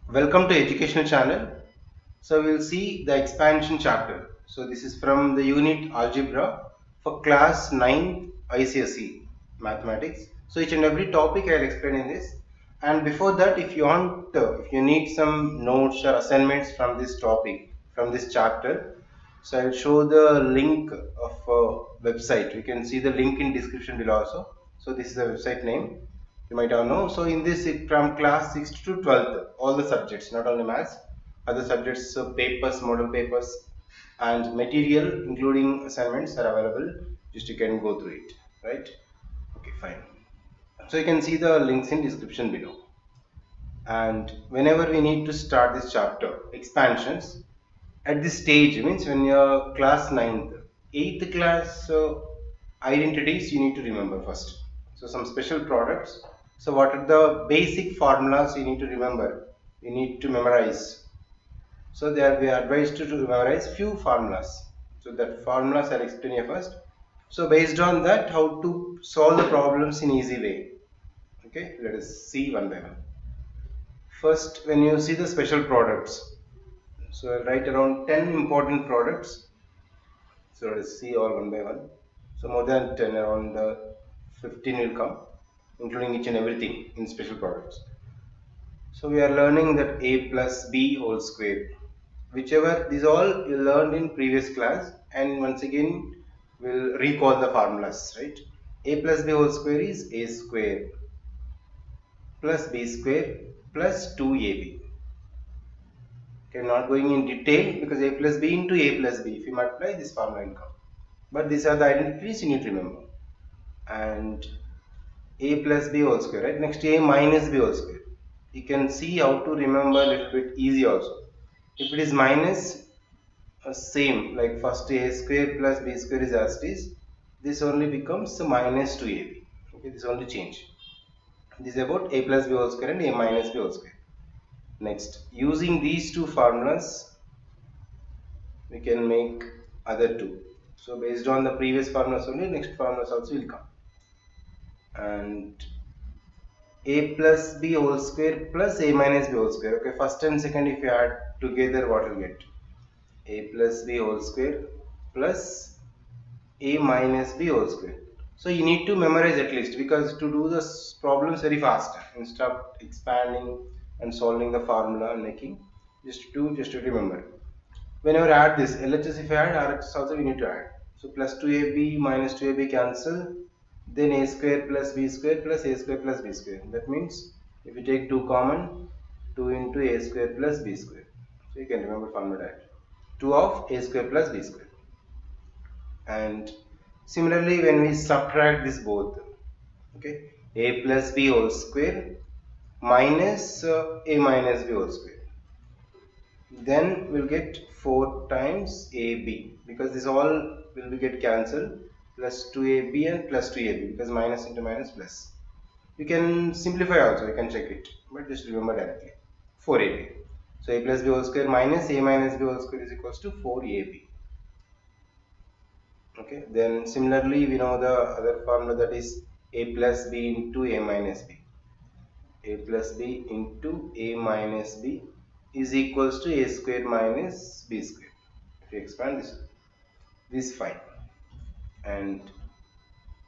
Welcome to educational channel. So we'll see the expansion chapter. So this is from the unit algebra for class 9 ICSE mathematics. So each and every topic I'll explain in this. And before that, if you need some notes or assignments from this topic, from this chapter, so I'll show the link of website. You can see the link in description below also. So this is the website name. You might all know. So in this, from class 6th to 12th, all the subjects, not only maths, other subjects, papers, model papers, and material, including assignments, are available. Just you can go through it, right? Okay, fine. So you can see the links in description below. And whenever we need to start this chapter, expansions, at this stage means when you're class 9th, 8th class identities you need to remember first. So some special products. So what are the basic formulas you need to remember? You need to memorize. So there we are advised to memorize few formulas. So that formulas I'll explain you first. So based on that, how to solve the problems in easy way. Okay, let us see one by one. First, when you see the special products, so I'll write around 10 important products. So let's see all one by one. So more than 10, around 15 will come, including each and everything in special products. So we are learning that a plus b whole square. Whichever, these all you learned in previous class, and once again we'll recall the formulas, right? A plus b whole square is a square plus b square plus 2ab. Okay, I'm not going in detail because a plus b into a plus b. If you multiply, this formula will come. But these are the identities you need to remember. And a plus b whole square, right? Next, a minus b whole square. You can see how to remember a little bit easy also. If it is minus, same like first a square plus b square is as it is. This only becomes minus 2ab. Okay, this only change. This is about a plus b whole square and a minus b whole square. Next, using these two formulas, we can make other two. So based on the previous formulas only, next formulas also will come. And a plus b whole square plus a minus b whole square. Okay, first and second if you add together, what will get? A plus b whole square plus a minus b whole square. So you need to memorize at least, because to do the problems very fast, instead of expanding and solving the formula and making, just to remember. Whenever add this, LHS if you add, RHS also we need to add. So plus 2ab minus 2ab cancel, then a square plus b square plus a square plus b square. That means if you take 2 common, 2 into a square plus b square. So you can remember formula directly. 2 of a square plus b square. And similarly when we subtract this both, okay, a plus b whole square minus a minus b whole square, then we'll get 4 times AB, because this all will be get cancelled, plus 2AB and plus 2AB, because minus into minus plus. You can simplify also, you can check it, but just remember directly 4AB. So a plus b whole square minus a minus b whole square is equals to 4AB. Okay, then similarly we know the other formula, that is a plus b into a minus b. A plus b into a minus b is equals to a square minus b square. If you expand this 5. And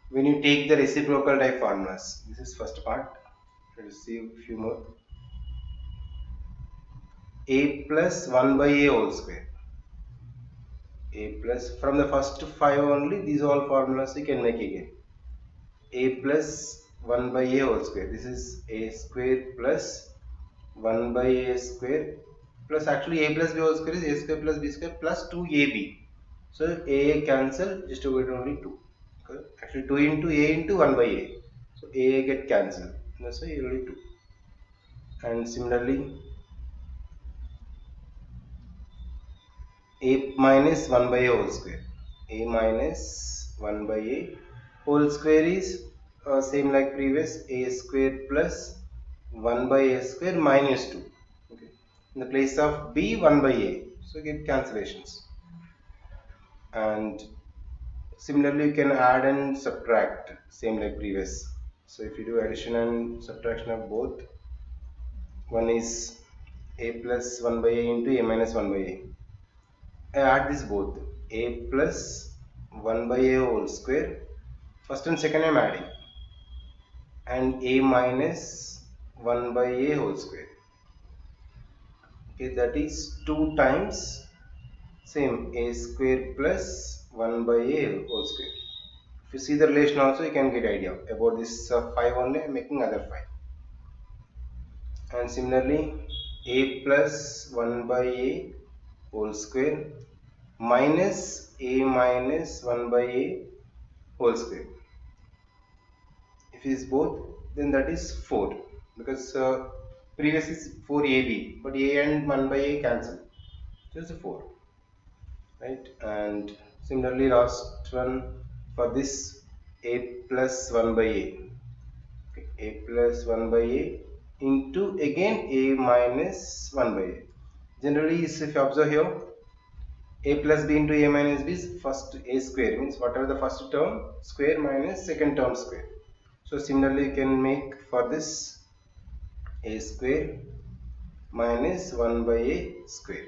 when you take the reciprocal type formulas, this is first part. Let us see a few more. A plus 1 by a whole square. A plus, from the first 5 only, these all formulas you can make again. A plus 1 by a whole square. This is a square plus 1 by a square plus, actually a plus b whole square is a square plus b square plus 2ab. So a cancel, just to get only 2. Okay. Actually 2 into a into 1 by a. So a get cancelled. That's why only 2. And similarly a minus 1 by a whole square. A minus 1 by a whole square is same like previous, a square plus 1 by a square minus 2. Okay. In the place of b, 1 by a. So get cancellations. And similarly you can add and subtract, same like previous. So if you do addition and subtraction of both, one is a plus 1 by a into a minus 1 by a. I add this both, a plus 1 by a whole square, first and second I am adding, and a minus 1 by a whole square. Okay, that is 2 times same a square plus 1 by a whole square. If you see the relation also, you can get idea about this 5 only. I am making other 5. And similarly, a plus 1 by a whole square minus a minus 1 by a whole square. If it is both, then that is 4, because previous is 4ab, but a and 1 by a cancel, so it's a 4, right? And similarly, last one for this, a plus 1 by a, okay, a plus 1 by a into again a minus 1 by a. Generally, if you observe here, a plus b into a minus b is first a square, means whatever the first term square minus second term square. So similarly, you can make for this a square minus 1 by a square,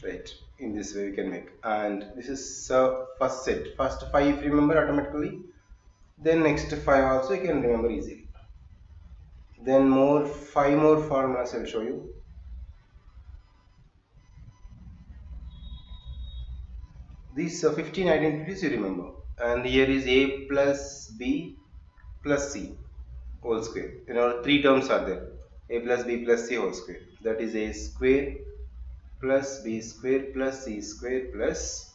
right? In this way we can make, and this is first set, first 5 if you remember automatically, then next 5 also you can remember easily. Then 5 more formulas I will show you. These 15 identities you remember, and here is a plus b plus c whole square. You know, 3 terms are there, a plus b plus c whole square, that is a square plus b square plus c square plus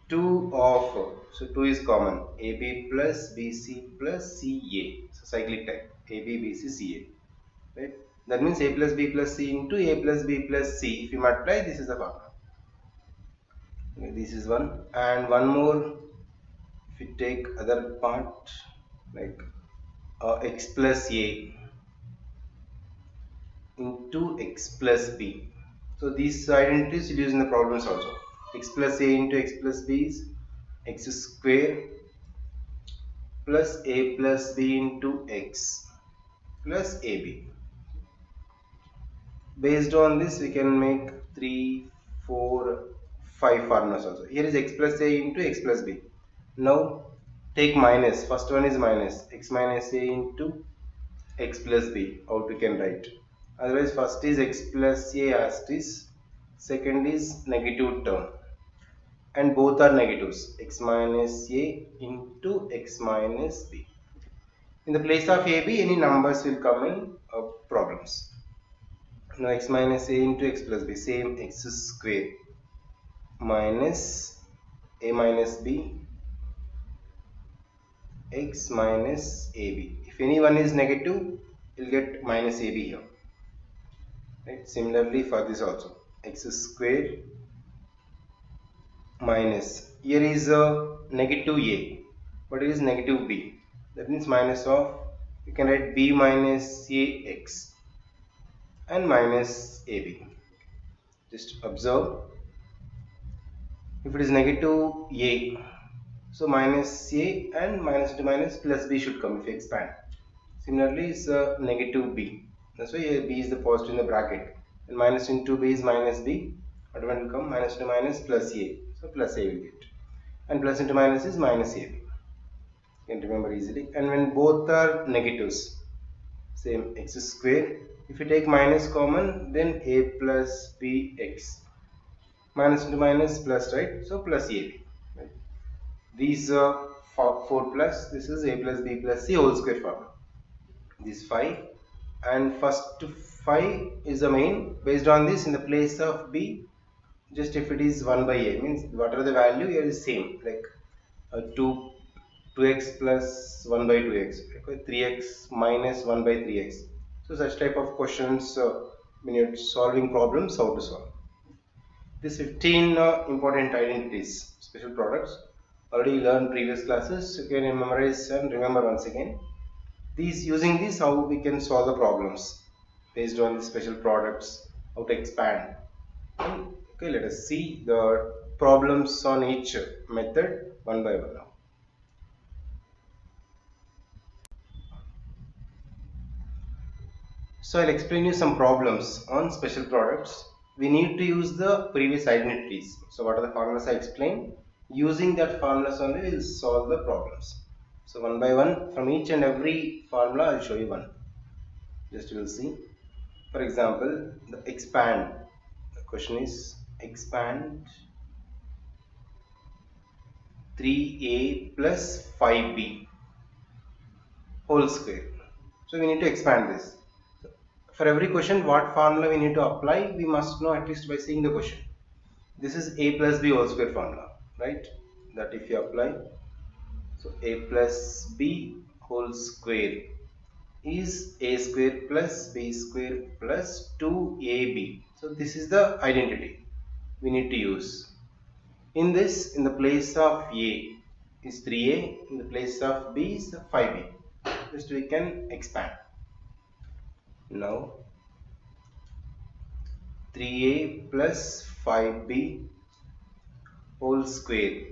2 of, so 2 is common, ab plus bc plus ca, so cyclic type, ab bc ca, right? That means a plus b plus c into a plus b plus c. If you multiply, this is the formula. Okay, this is one, and one more. If you take other part, like x plus a into x plus b. So these identities you use in the problems also. X plus a into x plus b is x square plus a plus b into x plus ab. Based on this, we can make 3, 4, 5 formulas also. Here is x plus a into x plus b. Now take minus. First one is minus x minus a into x plus b. Out we can write. Otherwise, first is x plus a as it is. Second is negative term, and both are negatives, x minus a into x minus b. In the place of ab, any numbers will come in problems. Now x minus a into x plus b, same x square minus a minus b x minus ab. If any one is negative, you'll get minus ab here, right? Similarly for this also, x square minus, here is a negative a, but it is negative b, that means minus of, you can write b minus ax and minus ab. Just observe, if it is negative a, so minus a and minus into minus plus b should come if you expand. Similarly, it's a negative b, that's why b is the positive in the bracket, and minus into b is minus b, automatically will come minus into minus plus a, so plus a will get, and plus into minus is minus ab. You can remember easily. And when both are negatives, same x square, if you take minus common, then a plus bx, minus into minus plus, right? So plus ab, right? These 4 plus, this is a plus b plus c whole square formula. These 5, and first 5 is the main. Based on this, in the place of b, just if it is 1 by a, means whatever the value here is same, like 2x plus 1 by 2x, okay, 3x minus 1 by 3x. So such type of questions, when you're solving problems, how to solve. These 15 important identities, special products, already learned previous classes. You can memorize and remember once again. Using these, how we can solve the problems based on the special products, how to expand. Okay, let us see the problems on each method one by one now. So I'll explain you some problems on special products. We need to use the previous identities. So what are the formulas I explained? Using that formulas only we'll solve the problems. So one by one, from each and every formula I'll show you one. Just you will see. For example, the expand. The question is expand 3a plus 5b whole square. So we need to expand this. For every question, what formula we need to apply, we must know at least by seeing the question. This is a plus b whole square formula, right? That if you apply, so a plus b whole square is a square plus b square plus 2ab. So this is the identity we need to use. In this, in the place of a is 3a, in the place of b is 5b. Just we can expand. Now 3a plus 5b whole square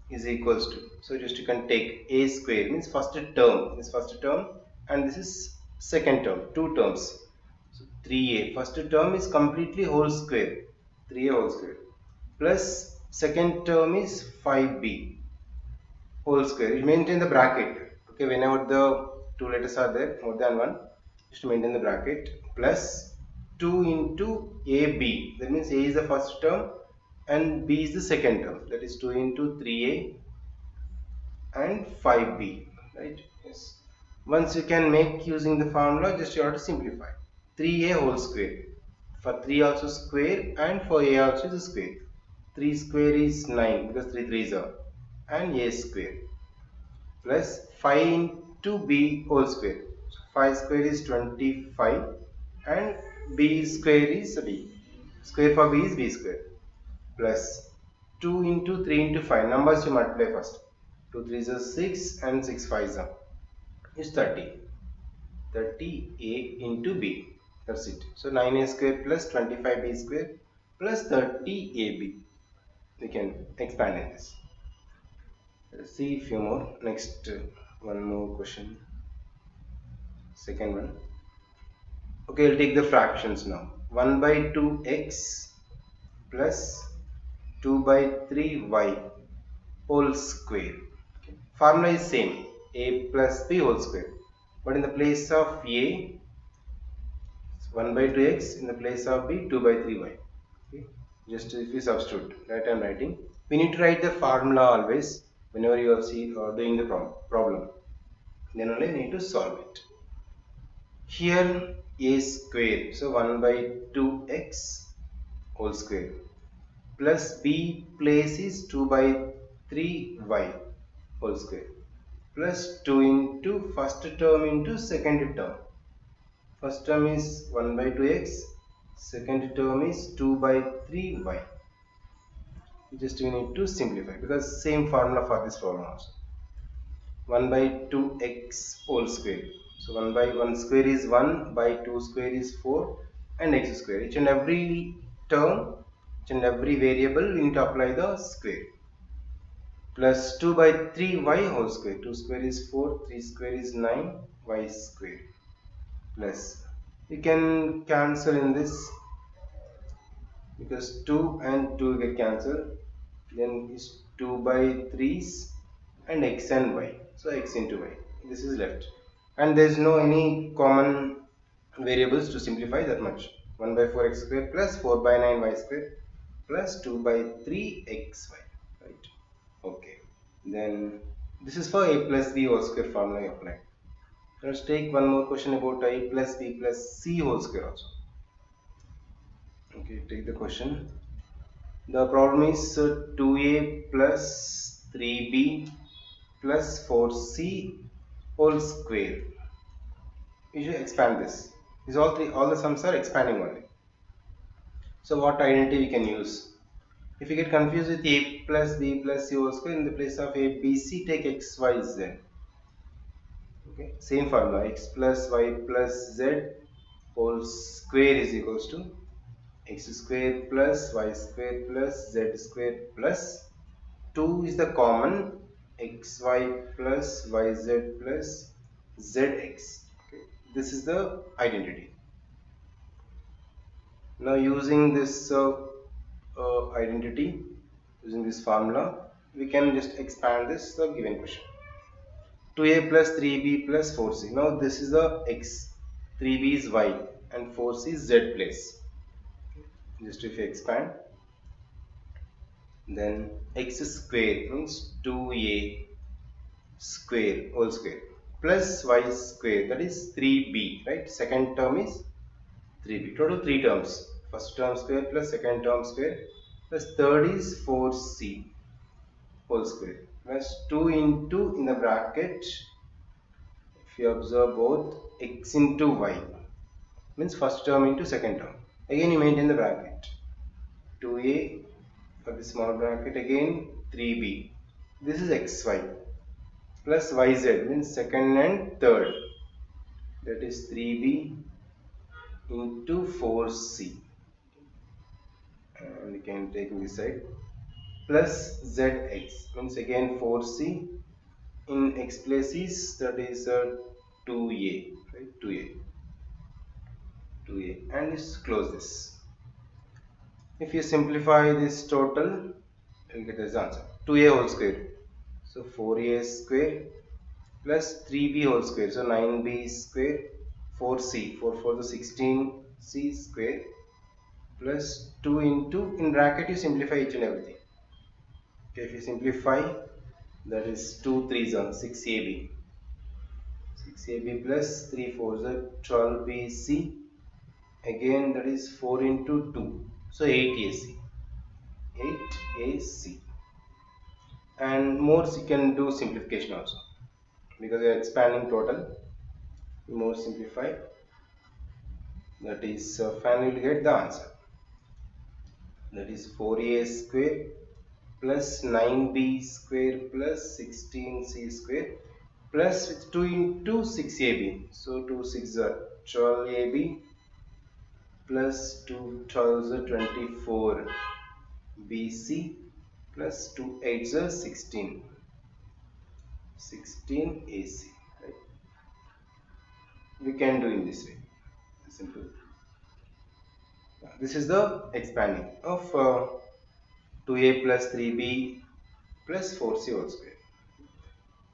is equals to, so just you can take a square means first term, this first term, and this is second term, two terms. So 3a first term is completely whole square, 3a whole square, plus second term is 5b whole square. You maintain the bracket, okay, whenever the two letters are there more than one, just maintain the bracket, plus 2 into ab, that means a is the first term and b is the second term, that is 2 into 3a and 5b, right? Yes. Once you can make using the formula, just you have to simplify. 3a whole square, for 3 also square and for a also is a square. 3 square is 9 because 3 3s are, and a square, plus 5 into b whole square. So 5 square is 25 and b square is b. Square for b is b square, plus 2 into 3 into 5. Numbers you multiply first. 2 3s are 6 and 6 5s are is 30. 30a into b. That's it. So 9a square plus 25b square plus 30ab. We can expand in this. Let's see a few more. Next, one more question. Second one. Okay, I'll take the fractions now. 1 by 2x plus 2 by 3y whole square. Okay. Formula is same, a plus b whole square, but in the place of a, 1 by 2x, in the place of b, 2 by 3y. Okay. Just if you substitute, right, I am writing. We need to write the formula always whenever you are doing the problem. Then only we need to solve it. Here a square, so 1 by 2x whole square, plus b place is 2 by 3y whole square, plus 2 into first term into second term. First term is 1 by 2x, second term is 2 by 3y. Just we need to simplify because same formula for this problem also. 1 by 2x whole square. So 1 by 1 square is 1, by 2 square is 4, and x square. Each and every term, each and every variable we need to apply the square. Plus 2 by 3y whole square. 2 square is 4, 3 square is 9, y square. Plus, you can cancel in this because 2 and 2 get cancelled. Then is 2 by 3's and x and y. So x into y. This is left. And there is no any common variables to simplify that much. 1 by 4x square plus 4 by 9y square plus 2 by 3xy. Right? Okay. Then this is for a plus b whole square formula I applied. Let's take one more question about a plus b plus c whole square also. Okay, take the question. The problem is 2a plus 3b plus 4c whole square. You should expand this. These all the sums are expanding only. So what identity we can use? If you get confused with a plus b plus c whole square, in the place of a b c take x y z. Okay, same formula, x plus y plus z whole square is equals to x square plus y square plus z square plus 2 is the common, xy plus yz plus zx. Okay. This is the identity. Now using this identity, using this formula, we can just expand this given question. 2a plus 3b plus 4c. Now this is the x, 3b is y, and 4c is z place. Just if you expand, then x square means 2a square whole square plus y square, that is 3b, right? Second term is 3b. Total 3 terms. First term square plus second term square plus third is 4c whole square plus 2 into in the bracket. If you observe both, x into y means first term into second term. Again you maintain the bracket. 2a for the small bracket, again 3b. This is xy plus yz means second and third. That is 3b into 4c. And we can take this side plus zx means again 4c. In x place is, that is 2a, right? 2a, and just close this. If you simplify this total, you will get this answer, 2a whole square. So 4a square plus 3b whole square, so 9b square, 4c, 4 for the 16c square plus 2 into, in bracket you simplify each and everything. Okay, if you simplify, that is 2 3s are 6ab. 6ab plus 3 4s are 12bc. Again that is 4 into 2, so 8ac. 8ac. And more you can do simplification also, because we are expanding total. More simplify, that is finally you get the answer, that is 4a square plus 9b square plus 16c square plus with 2 into 6ab, so 2 6 are 12ab plus 2 12s are 24 bc plus 2 8s are 16 ac, right? We can do in this way, simple. This is the expanding of 2a plus 3b plus 4c whole square.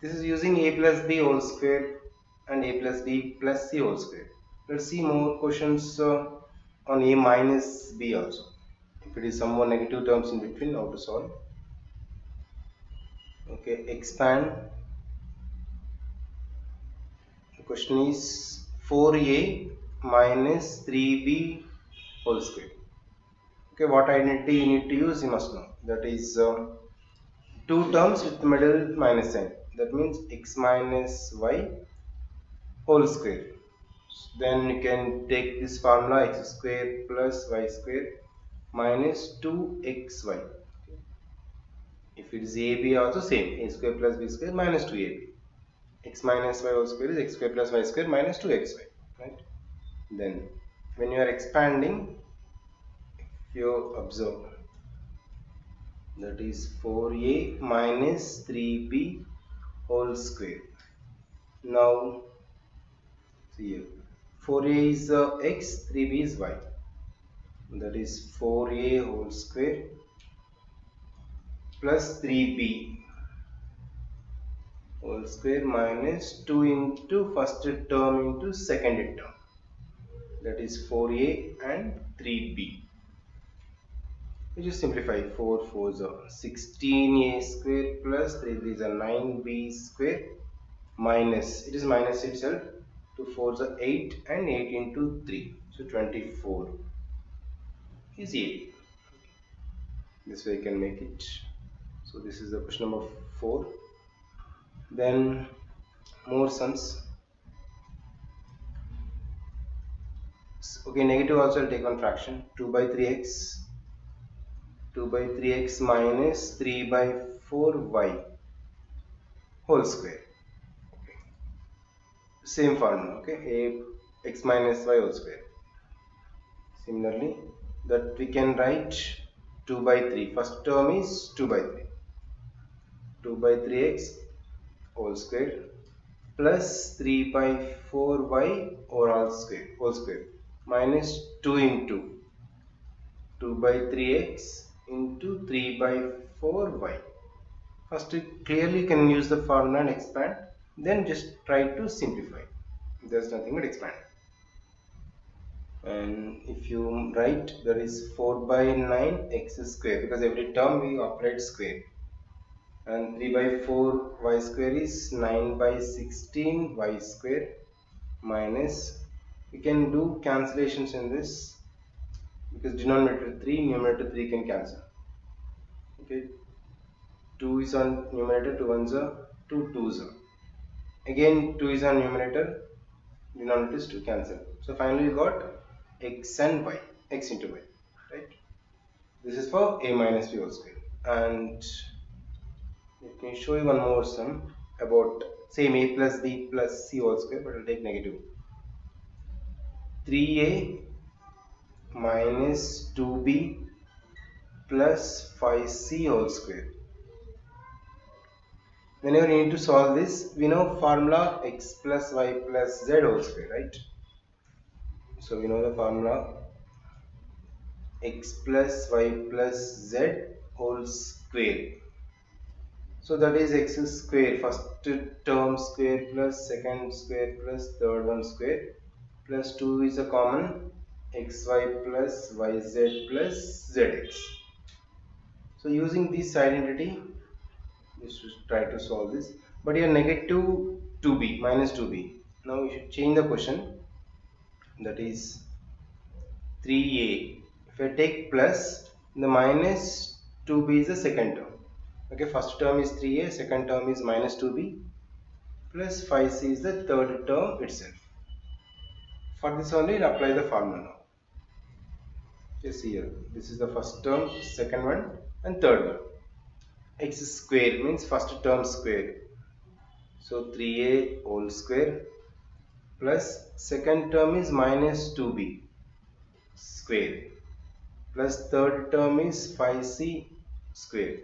This is using a plus b whole square and a plus b plus c whole square. Let's see more questions on a minus b also. If it is some more negative terms in between, how to solve. Okay, expand. The question is 4a minus 3b whole square. Okay, what identity you need to use, you must know. That is two terms with the middle minus sign. That means x minus y whole square. Then you can take this formula, x square plus y square minus 2xy. If it is ab also same, a square plus b square minus 2ab. X minus y whole square is x square plus y square minus 2xy, right? Then when you are expanding, if you observe, that is 4a minus 3b whole square. Now see here, 4a is x, 3b is y. That is 4a whole square plus 3b whole square minus 2 into first term into second term. That is 4a and 3b. We just simplify. 4 4s are 16a square plus 3 3s are 9b square minus, it is minus itself, 2 4s are 8 and 8 into 3, so 24 is a. This way you can make it. So this is the question number 4. Then more sums. Okay, negative also I'll take one fraction. 2 by 3x, 2 by 3x minus 3 by 4y whole square. Okay. Same formula, okay, a x minus y whole square. Similarly, that we can write 2 by 3. First term is 2 by 3. 2 by 3x whole square plus 3 by 4y whole square minus 2 into 2 by 3x into 3 by 4y. First, you clearly can use the formula and expand, then just try to simplify. There's nothing but expand. And if you write, there is 4 by 9 x square, because every term we operate square. And 3 by 4 y square is 9 by 16 y square minus, we can do cancellations in this, because denominator 3, numerator 3 can cancel. Okay, 2 is on numerator, 2 ones are 2 2s are. Again 2 is on numerator, denominator is 2, cancel. So finally we got x and y, x into y, right? This is for a minus b whole square. And let me show you one more sum about same a plus b plus c whole square, but I'll take negative. 3a minus 2b plus 5c whole square. Whenever you need to solve this, we know formula x plus y plus z whole square, right? So we know the formula x plus y plus z whole square. So that is x square, first term square plus second square plus third one square, plus 2 is a common, xy plus yz plus zx. So using this identity, we should try to solve this. But here negative 2b minus 2b. Now we should change the question. That is 3a. If I take plus, the minus 2b is the second term. Okay, first term is 3a, second term is minus 2b, plus 5c is the third term itself. For this only, we'll apply the formula now. Just here, this is the first term, second one, and third one. X square means first term square. So 3a whole square plus second term is minus 2b square plus third term is 5c square.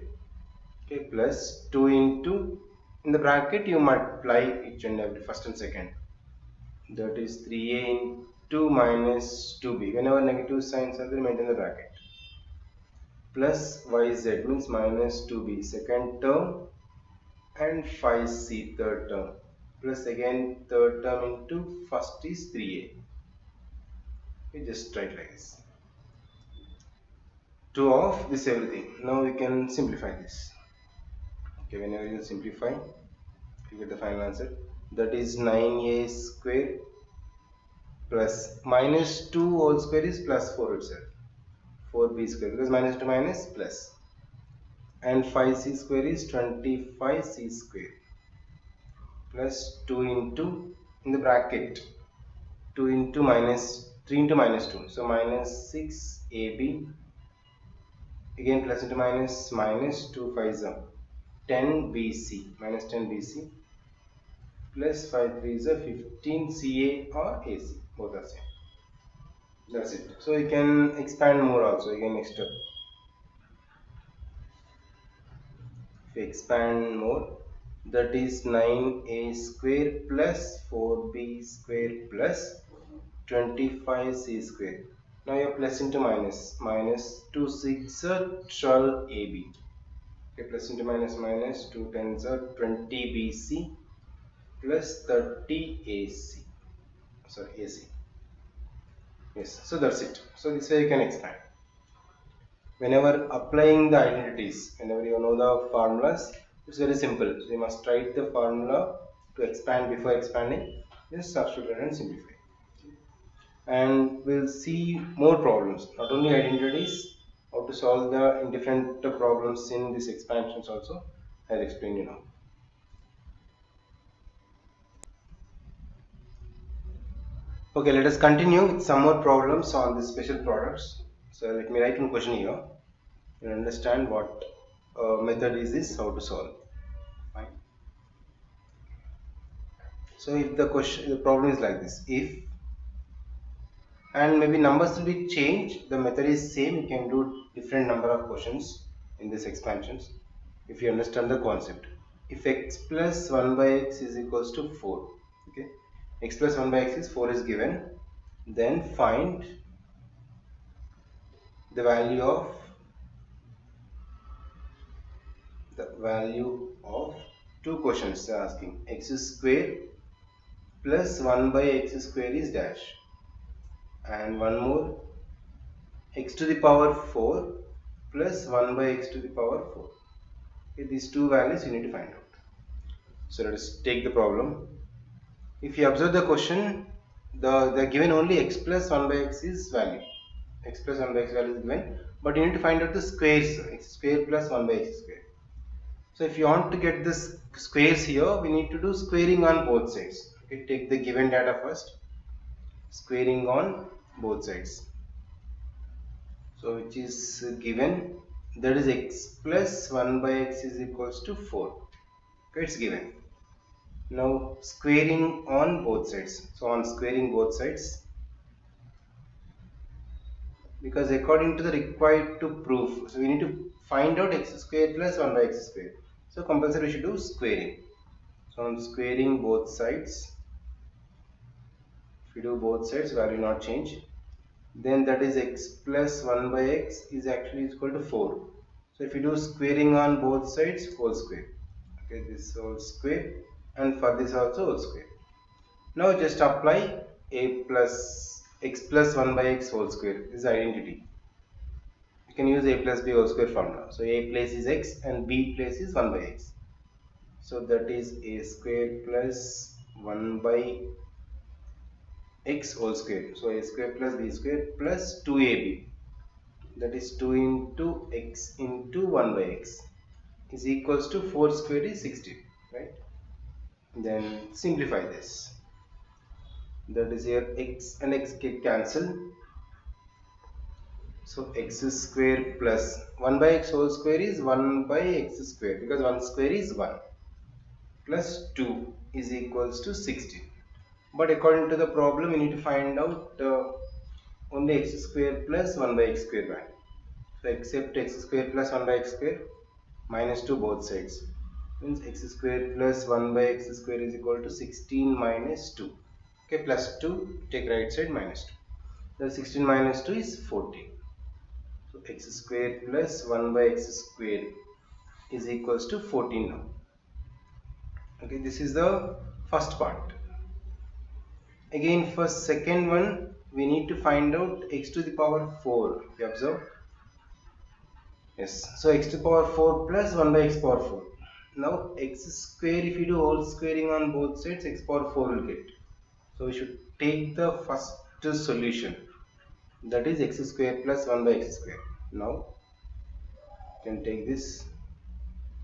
Okay, plus 2 into, in the bracket you multiply each and every first and second. That is 3a into minus 2b. Whenever negative signs are there, maintain the bracket. Plus yz means minus 2b second term and 5c third term, plus again third term into first is 3a. We just write like this. 2 of this everything. Now we can simplify this. Okay, whenever you simplify, you get the final answer. That is 9a square plus minus 2 whole square is plus 4 itself. 4b square, because minus to minus plus, and 5c square is 25c square plus 2 into, in the bracket, 2 into minus 3 into minus 2, so minus 6ab, again plus into minus, minus 2 5s are 10bc, minus 10bc, plus 5 3s are 15ca or ac, both are same. That's it. So you can expand more also, again next step. If you expand more, that is 9a square plus 4b square plus 25c square. Now you have plus into minus, minus 2 6 are 12ab. Okay, plus into minus, minus 2 10s are 20bc plus 30ac. Sorry, ac. Yes, so that's it. So this way you can expand. Whenever applying the identities, whenever you know the formulas, it's very simple. So you must write the formula to expand before expanding. Just substitute and simplify. And we'll see more problems, not only identities, how to solve the different problems in these expansions also. I'll explain you now. Okay, let us continue with some more problems on the special products. So let me write one question here. You understand what method is this, how to solve. Fine. So if the problem is like this, if, and maybe numbers will be changed, the method is same, you can do different number of questions in this expansions if you understand the concept. If x plus 1 by x is equals to 4, okay, x plus 1 by x is 4 is given, then find the value of two questions they are asking. X square plus 1 by x square is dash, and one more, x to the power 4 plus 1 by x to the power 4. Okay, these two values you need to find out. So let us take the problem. If you observe the question, the given only x plus 1 by x is value. X plus 1 by x value is given, but you need to find out the squares, x square plus 1 by x square. So if you want to get this squares here, we need to do squaring on both sides. Okay, take the given data first, squaring on both sides. So which is given, that is x plus 1 by x is equals to 4. Okay, it's given. Now squaring on both sides. So on squaring both sides, because according to the required to proof, so we need to find out x square plus 1 by x square. So compulsory we should do squaring. So on squaring both sides, if you do both sides, value not change, then that is x plus 1 by x is actually equal to 4. So if you do squaring on both sides, whole square. Okay, this whole square, and for this also whole square. Now just apply a plus x plus 1 by x whole square. This is identity. You can use a plus b whole square formula. So a place is x and b place is 1 by x. So that is a square plus 1 by x whole square. So a square plus b square plus 2ab. That is 2 into x into 1 by x is equals to 4 square is 16. Right? Then simplify this. That is here x and x get cancelled. So x square plus 1 by x whole square is 1 by x square, because 1 square is 1, plus 2 is equals to 16. But according to the problem, we need to find out only x square plus 1 by x square value. So accept x square plus 1 by x square, minus 2 both sides. Means x square plus 1 by x square is equal to 16 minus 2. Okay, plus 2, take right side minus 2. The 16 minus 2 is 14. So x square plus 1 by x square is equals to 14 now. Okay, this is the first part. Again, for second one, we need to find out x to the power 4. You observe? Yes. So x to the power 4 plus 1 by x power 4. Now x square, if you do whole squaring on both sides, x power 4 will get. So we should take the first solution, that is x square plus 1 by x square. Now you can take this,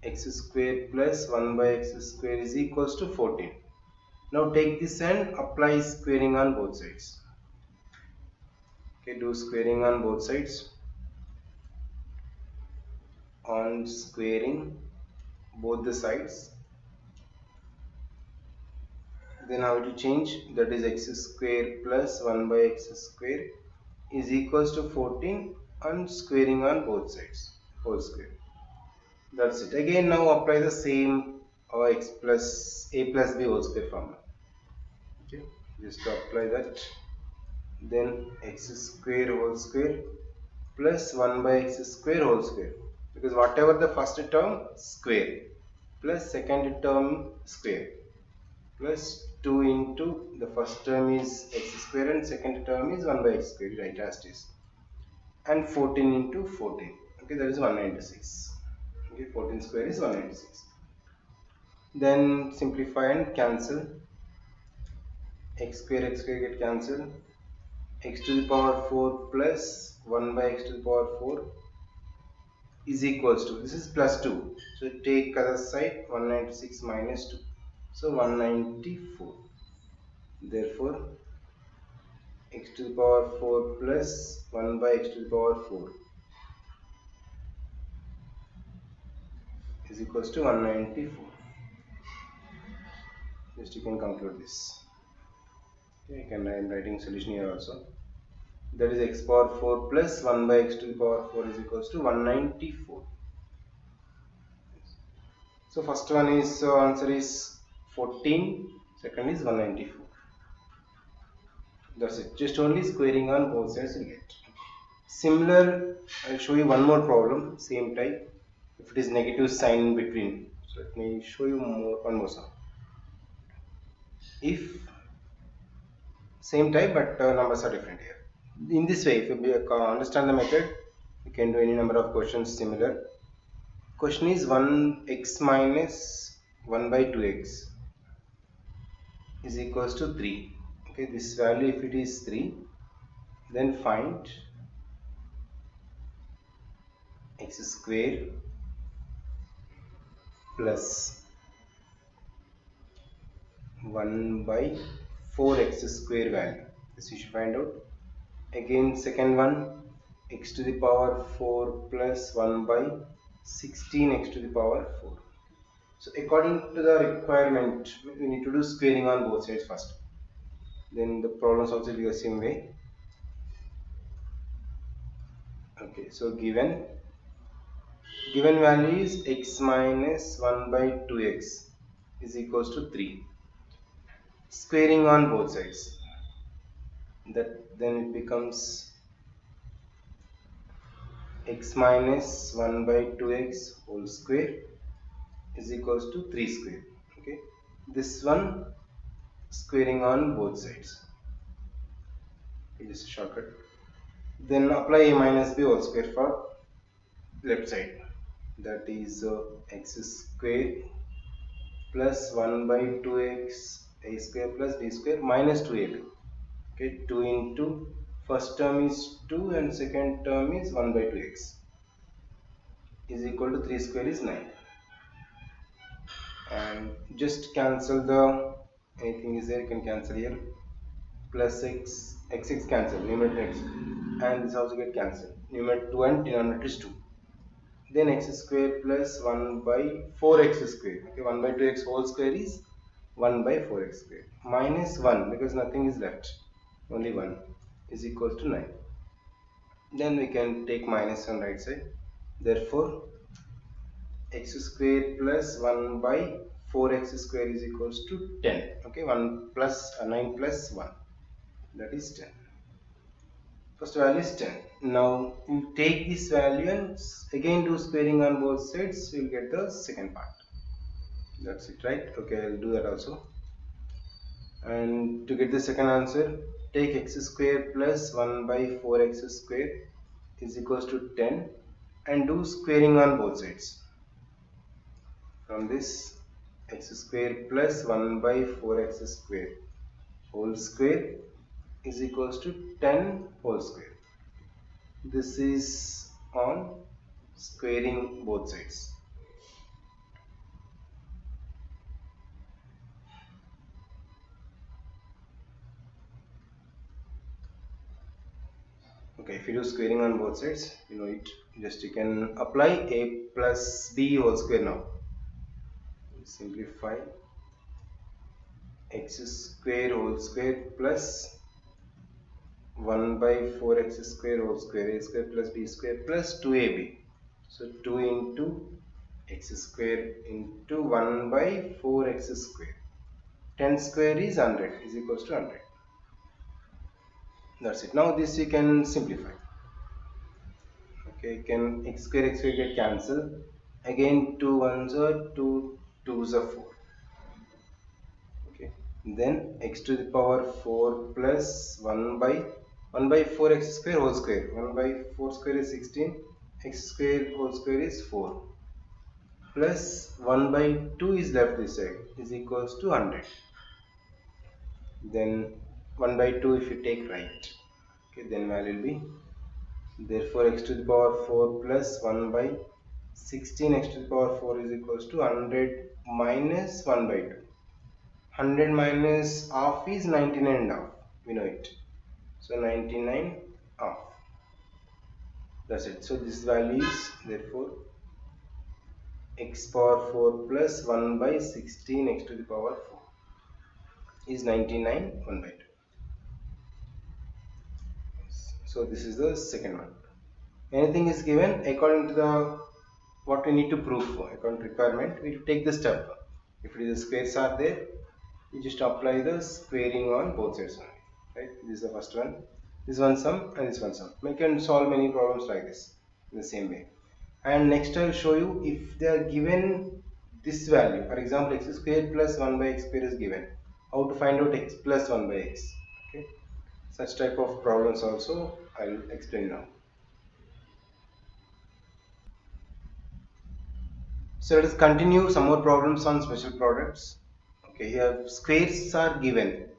x square plus 1 by x square is equals to 14. Now take this and apply squaring on both sides. Okay, do squaring on both sides. On squaring both the sides, then how to change, that is x square plus 1 by x square is equals to 14 and squaring on both sides, whole square. That's it. Again, now apply the same x plus a plus b whole square formula. Okay, just apply that. Then x square whole square plus 1 by x square whole square, because whatever the first term square plus second term square plus 2 into the first term is x square and second term is 1 by x square, right, as it is, and 14 into 14. Okay, that is 196. Okay, 14 square is 196. Then simplify and cancel. X square get cancelled. X to the power 4 plus 1 by x to the power 4 is equals to, this is plus 2. So take other side, 196 minus 2. So 194. Therefore, x to the power 4 plus 1 by x to the power 4 is equals to 194. Just you can conclude this. Okay, I am writing solution here also. That is x power 4 plus 1 by x to the power 4 is equals to 194. So first one is answer is 14, second is 194. That's it. Just only squaring on both sides you get. Similar, I'll show you one more problem, same type, if it is negative sign in between. So let me show you one more sum. If same type but numbers are different here. In this way, if you understand the method, you can do any number of questions similar. Question is 1x minus 1 by 2x is equals to 3. Okay, this value, if it is 3, then find x square plus 1 by 4x square value. This we should find out. Again, second one, x to the power 4 plus 1 by 16x to the power 4. So according to the requirement, we need to do squaring on both sides first. Then the problems also will be the same way. Okay, so given value is x minus 1 by 2x is equals to 3. Squaring on both sides, that then it becomes x minus 1 by 2x whole square is equals to 3 square. Okay, this one squaring on both sides. It is a shortcut. Then apply a minus b whole square for left side. That is x square plus 1 by 2x a square plus b square minus 2ab. Okay, 2 into first term is 2 and second term is 1 by 2x is equal to 3 square is 9. And just cancel the anything is there, you can cancel here. Plus x cancel, numerator x, and this also get cancelled. Numerator 2 and denominator is 2. Then x square plus 1 by 4x square. Okay, 1 by 2x whole square is 1 by 4x square minus 1 because nothing is left, only 1 is equal to 9. Then we can take minus on right side. Therefore, x square plus 1 by 4x square is equals to 10. Okay, 1 plus 9 plus 1, that is 10. First value is 10. Now you take this value and again do squaring on both sides, you will get the second part. That's it, right? Okay, I'll do that also. And to get the second answer, take x square plus 1 by 4x square is equals to 10 and do squaring on both sides. From this, x square plus 1 by 4x square whole square is equals to 10 whole square. This is on squaring both sides. Okay, if you do squaring on both sides, you know it. Just you can apply a plus b whole square now. Simplify x square whole square plus 1 by 4x square whole square, a square plus b square plus 2ab. So 2 into x square into 1 by 4x square. 10 square is 100 is equals to 100. That's it. Now this you can simplify. Okay, can x square get cancelled. Again 2 1s are 2 2s are 4. Okay, then x to the power 4 plus 1 by 4x square whole square. 1 by 4 square is 16. X square whole square is 4. Plus 1 by 2 is left this side is equals to 100. Then 1 by 2 if you take right. Okay, then value will be, therefore x to the power 4 plus 1 by 16 x to the power 4 is equals to 100 minus 1 by 2. 100 minus half is 99 and half. We know it. So 99 half. That's it. So this value is therefore x power 4 plus 1 by 16 x to the power 4 is 99 1 by 2. So this is the second one. Anything is given according to the what we need to prove for, according to requirement, we take the step. If the squares are there, you just apply the squaring on both sides only. Right? This is the first one. this one sum and this one sum. We can solve many problems like this in the same way. And next I'll show you if they are given this value, for example x square plus 1 by x square is given, how to find out x plus 1 by x. Okay, such type of problems also I'll explain now. So let us continue some more problems on special products. Okay, here squares are given,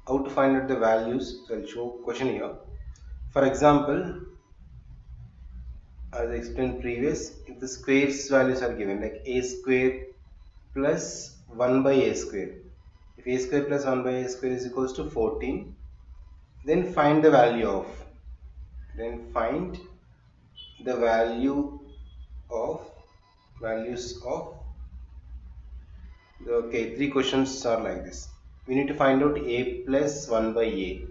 how to find out the values. So I'll show question here. For example, as I explained previous, if the squares values are given like a square plus 1 by a square, if a square plus 1 by a square is equals to 14, then find the value of, values of the, okay, three questions are like this. We need to find out a plus 1 by a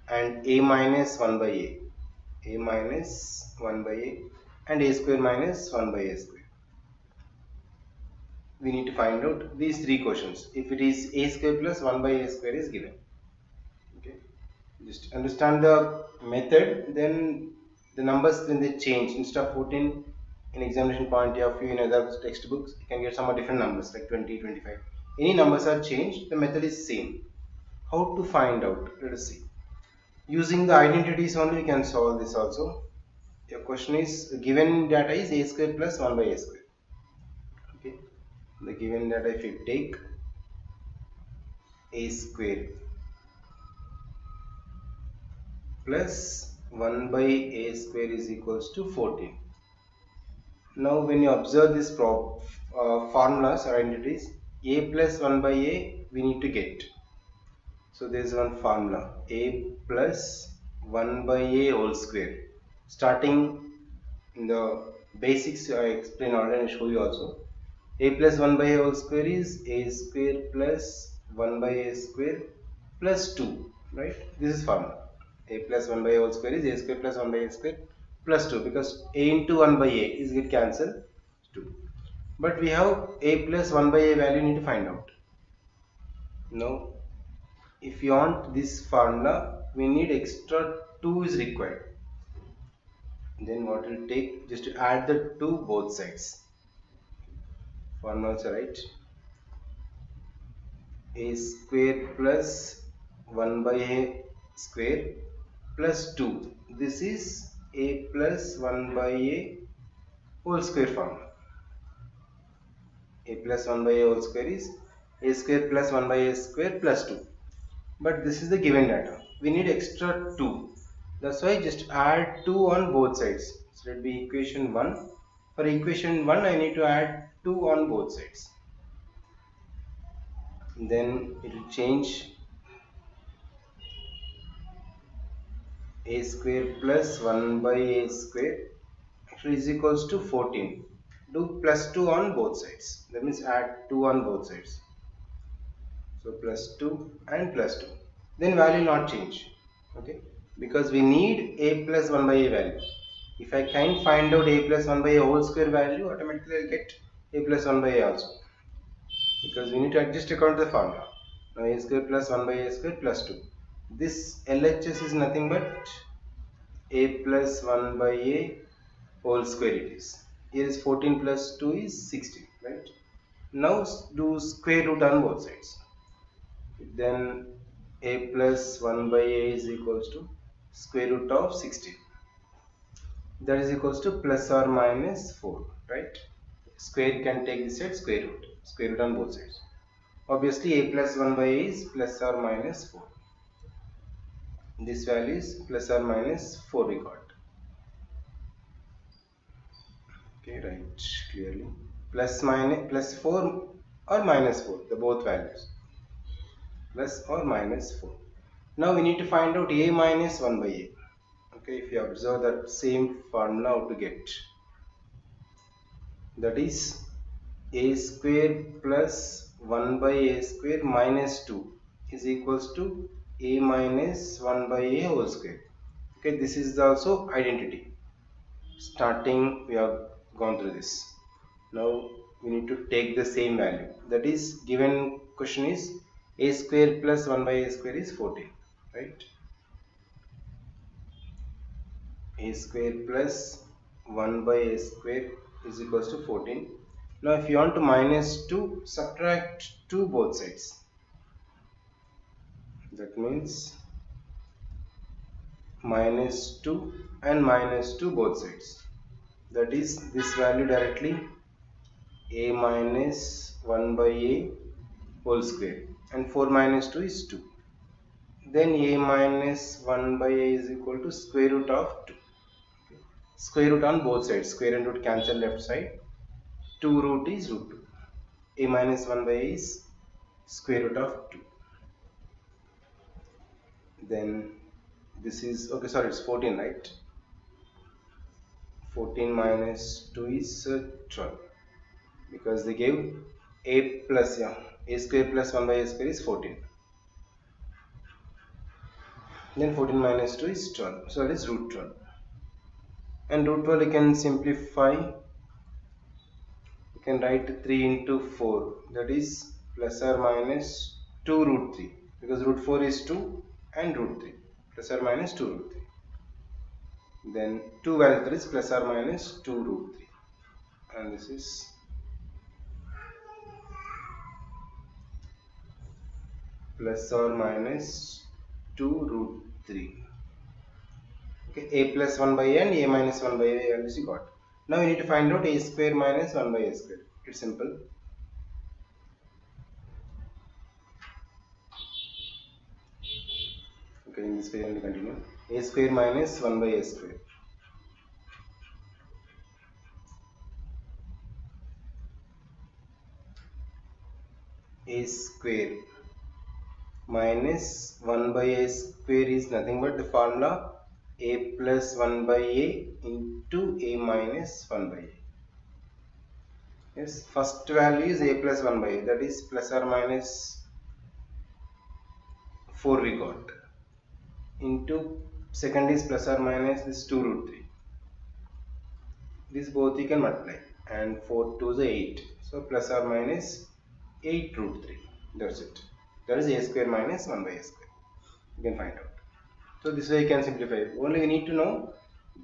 and a minus 1 by a minus 1 by a and a square minus 1 by a square. We need to find out these three questions if it is a square plus 1 by a square is given. Okay, just understand the method, then the numbers, when they change, instead of 14 in examination point of view in other textbooks, you can get some different numbers like 20, 25. Any numbers are changed, the method is same. How to find out? Let us see. Using the identities only we can solve this also. Your question is, given data is a square plus 1 by a square. Okay, the given data, if you take a square plus 1 by a square is equals to 14. Now when you observe this formulas or identities, a plus 1 by a we need to get. So there is one formula, a plus 1 by a whole square. Starting in the basics I explain already and show you also. A plus 1 by a whole square is a square plus 1 by a square plus 2, right? This is formula. A plus 1 by a whole square is a square plus 1 by a square plus 2, because a into 1 by a is get cancelled 2. But we have a plus 1 by a value need to find out. Now if you want this formula, we need extra 2 is required. Then what will take, just to add the 2 both sides. Formulas are right. A square plus 1 by a square plus 2. This is a plus 1 by a whole square formula. A plus 1 by a whole square is a square plus 1 by a square plus 2. But this is the given data. We need extra 2. That's why just add 2 on both sides. So let be equation 1. For equation 1 I need to add 2 on both sides. Then it will change a square plus 1 by a square actually is equals to 14. Do plus 2 on both sides. That means add 2 on both sides. So plus 2 and plus 2. Then value will not change. Okay, because we need a plus 1 by a value. If I can find out a plus 1 by a whole square value, automatically I will get a plus 1 by a also, because we need to adjust according to the formula. Now a square plus 1 by a square plus 2. This LHS is nothing but a plus 1 by a whole square it is. Here is 14 plus 2 is 16, right? Now do square root on both sides. Then a plus 1 by a is equals to square root of 16. That is equals to plus or minus 4, right? Square can take this side, square root on both sides. Obviously a plus 1 by a is plus or minus 4. This value is plus or minus 4 we got. Okay, right, clearly. Plus 4 or minus 4, the both values. Plus or minus 4. Now we need to find out a minus 1 by a. Okay, if you observe that same formula, how to get, that is a square plus 1 by a square minus 2 is equals to a minus 1 by a whole square. Okay, this is also identity. Starting we have gone through this. Now we need to take the same value, that is given question is a square plus 1 by a square is 14, right? a square plus 1 by a square is equals to 14. Now if you want to minus 2, subtract 2 both sides. That means minus 2 and minus 2 both sides. That is this value directly a minus 1 by a whole square, and 4 minus 2 is 2. Then a minus 1 by a is equal to square root of 2. Square root on both sides, square and root cancel left side. 2 root is root 2. A minus 1 by a is square root of 2. Then this is, okay, sorry, it's 14, right? 14 minus 2 is 12, because they gave a plus, yeah, a square plus 1 by a square is 14. Then 14 minus 2 is 12, so that is root 12. And root 12 you can simplify, you can write 3 into 4, that is plus or minus 2 root 3, because root 4 is 2 and root 3, plus or minus 2 root 3. Then 2 value is plus or minus 2 root 3, and this is plus or minus 2 root 3. Okay, a plus 1 by a and a minus 1 by a values you got. Now you need to find out a square minus 1 by a square. It's simple. Okay, in this way only continue. A square minus 1 by a square. A square minus 1 by a square is nothing but the formula a plus 1 by a into a minus 1 by a. Yes, first value is a plus 1 by a, that is plus or minus 4 we got, into second is plus or minus this 2 root 3. This both you can multiply, and 4 2 is 8, so plus or minus 8 root 3. That's it. That is a square minus 1 by a square. You can find out. So this way you can simplify. Only we need to know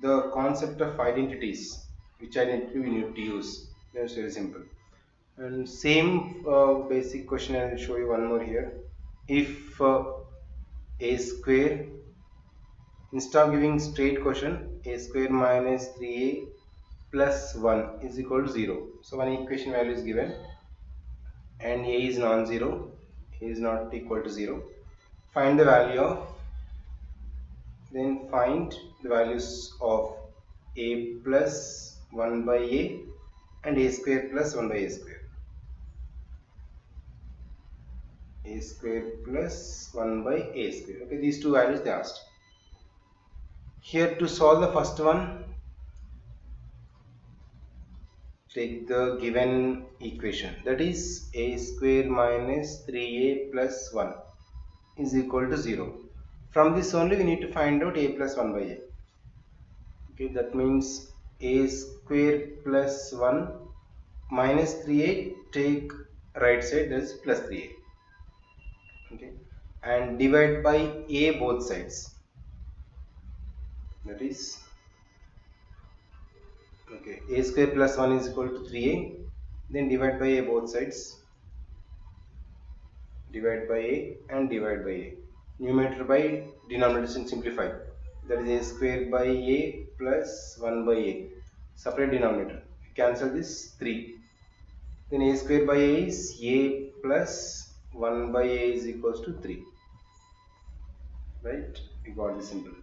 the concept of identities, which identity we need to use. That's very simple. And same basic question I will show you one more here. If a square, instead of giving straight question, a square minus 3a plus 1 is equal to 0. So one equation value is given, and a is non-zero, a is not equal to 0. Find the value of, then find the values of a plus 1 by a and a square plus 1 by a square. A square plus 1 by a square. Okay, these two values they asked. Here to solve the first one, take the given equation, that is a square minus 3a plus 1 is equal to 0. From this only we need to find out a plus 1 by a. Okay, that means a square plus 1 minus 3a, take right side, that is plus 3a. Okay, and divide by a both sides, that is, okay, a square plus 1 is equal to 3a, then divide by a both sides, divide by a and divide by a. Numerator by denominator simplify, that is a square by a plus 1 by a. Separate denominator, cancel this 3. Then a square by a is a plus 1 by a is equals to 3. Right? We got this simple.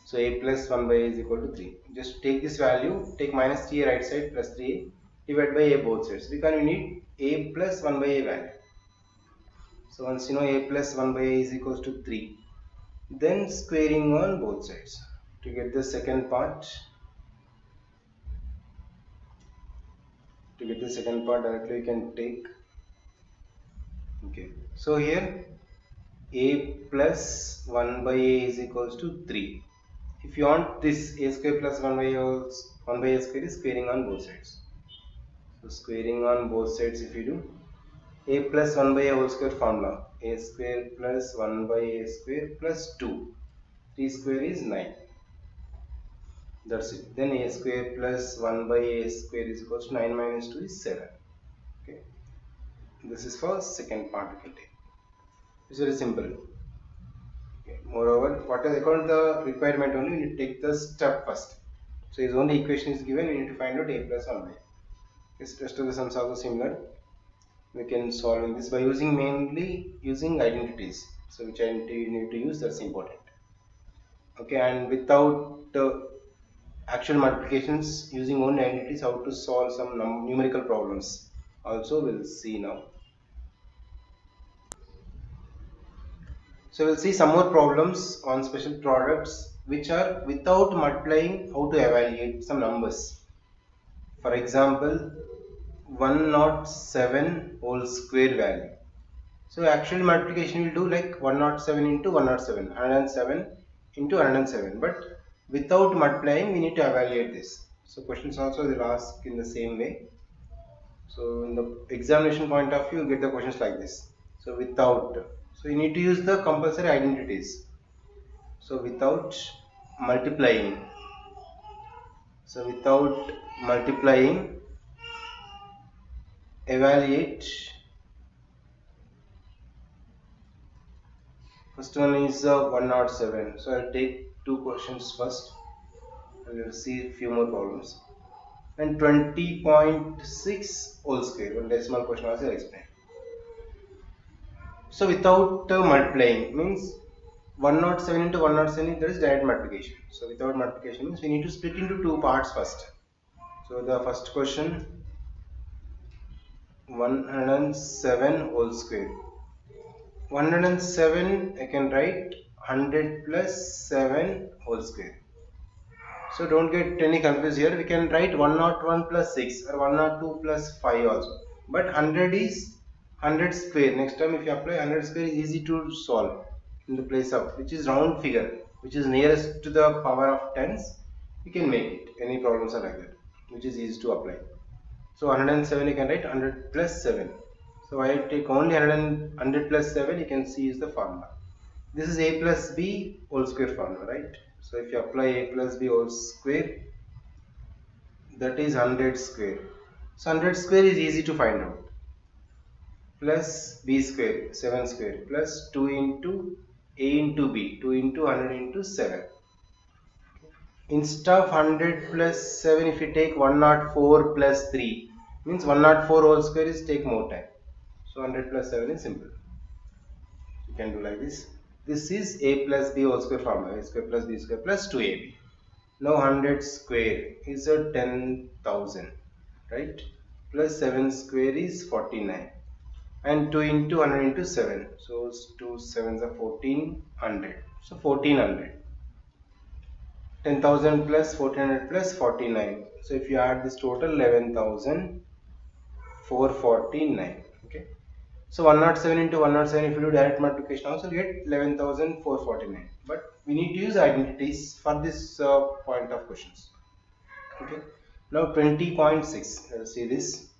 So a plus 1 by a is equal to 3. Just take this value, take minus 3a right side plus 3a, divide by a both sides, because we need a plus 1 by a value. So once you know a plus 1 by a is equals to 3, then squaring on both sides. To get the second part, directly you can take, okay, so here a plus 1 by a is equals to 3. If you want this a square plus 1 by a square is squaring on both sides. So squaring on both sides, if you do, a plus 1 by a whole square formula, a square plus 1 by a square plus 2, 3 square is 9. That's it. Then a square plus 1 by a square is equals to 9 minus 2 is 7. Okay. This is for second part we can take. It's very simple. Okay. Moreover, what is according to the requirement only, we need to take the step first. So his only equation is given, we need to find out a plus 1 by. This rest of the sums are also similar. We can solve this by using mainly using identities. So which identity you need to use, that's important. Okay, and without actual multiplications, using only identities, how to solve some numerical problems also we'll see now. So we'll see some more problems on special products which are without multiplying, how to evaluate some numbers. For example, 107 whole square value. So actual multiplication will do like 107 into 107, 107 into 107. But without multiplying, we need to evaluate this. So questions also they'll ask in the same way. So in the examination point of view, you get the questions like this. So without, so you need to use the compulsory identities. So without multiplying, evaluate. First one is 107. So I'll take two questions first and we'll see a few more problems. And 20.6 whole square, one decimal question also I'll explain. So without multiplying means 107 into 107, that is direct multiplication. So without multiplication means we need to split into two parts first. So the first question, 107 whole square. 107 I can write 100 plus 7 whole square. So don't get any confused here. We can write 101 plus 6 or 102 plus 5 also. But 100 is 100 square. Next time if you apply 100 square is easy to solve in the place of which is round figure, which is nearest to the power of tens. You can make it. Any problems are like that, which is easy to apply. So 107 you can write 100 plus 7. So I take only 100 plus 7, you can see is the formula. This is a plus b whole square formula, right? So if you apply a plus b whole square, that is 100 square. So 100 square is easy to find out. Plus b square, 7 square, plus 2 into a into b, 2 into 100 into 7. Instead of 100 plus 7, if you take 104 plus 3, means 104 whole square is take more time. So 100 plus 7 is simple. You can do like this. This is a plus b whole square formula, a square plus b square plus 2ab. Now 100 square is a 10,000, right? Plus 7 square is 49. And 2 into 100 into 7. So 2 7s are 1400. So 1400. 10,000 plus 1400 plus 49. So if you add this total, 11,449. Okay. So 107 into 107, if you do direct multiplication also you get 11,449. But we need to use identities for this point of questions. Okay. Now 20.6. Let us see this.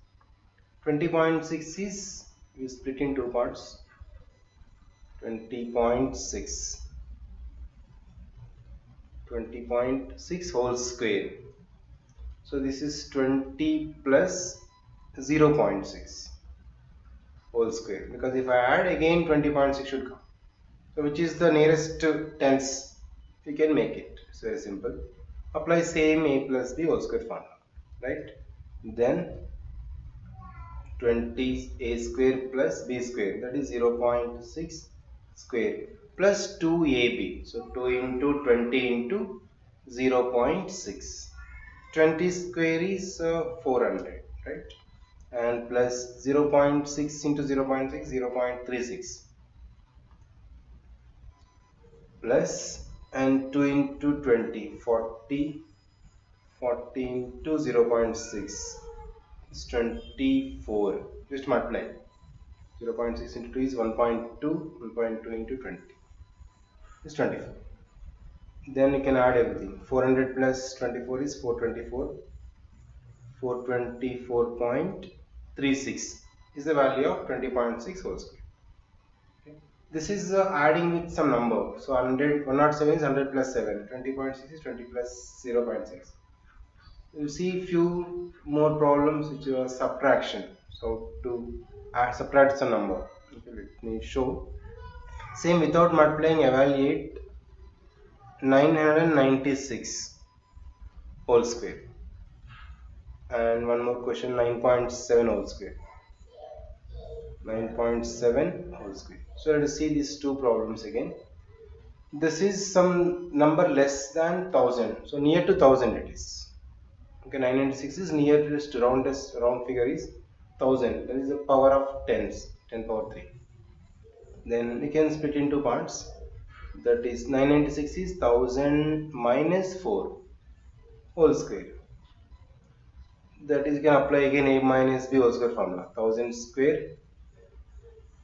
20.6 is, we split in two parts. 20.6. 20.6 whole square. So this is 20 plus 0.6 whole square, because if I add again 20.6 should come. So which is the nearest tens, we can make it. It's very simple. Apply same a plus b whole square formula, right? Then 20 a square plus b square, that is 0.6 square plus 2ab. So 2 into 20 into 0.6. 20 square is 400, right? And plus 0.6 into 0.6, 0.36. Plus and 2 into 20, 40. 40 into 0.6 is 24. Just multiply. 0.6 into 2 is 1.2. 1.2 into 20 is 24. Then you can add everything. 400 plus 24 is 424. 424.36 is the value of 20.6 whole square. Okay. This is adding with some number. So 107 is 100 plus 7. 20.6 is 20 plus 0.6. You see few more problems which are subtraction. So to subtract some number. Okay, let me show. Same without multiplying, evaluate 996 whole square. And one more question, 9.7 whole square. 9.7 whole square. So let us see these two problems again. This is some number less than 1000. So near to 1000 it is. Okay, 996 is nearest round figure is 1000. That is the power of tens, 10 power 3. Then we can split into parts. That is 996 is 1000 minus 4 whole square. That is, you can apply again a minus b whole square formula. 1000 square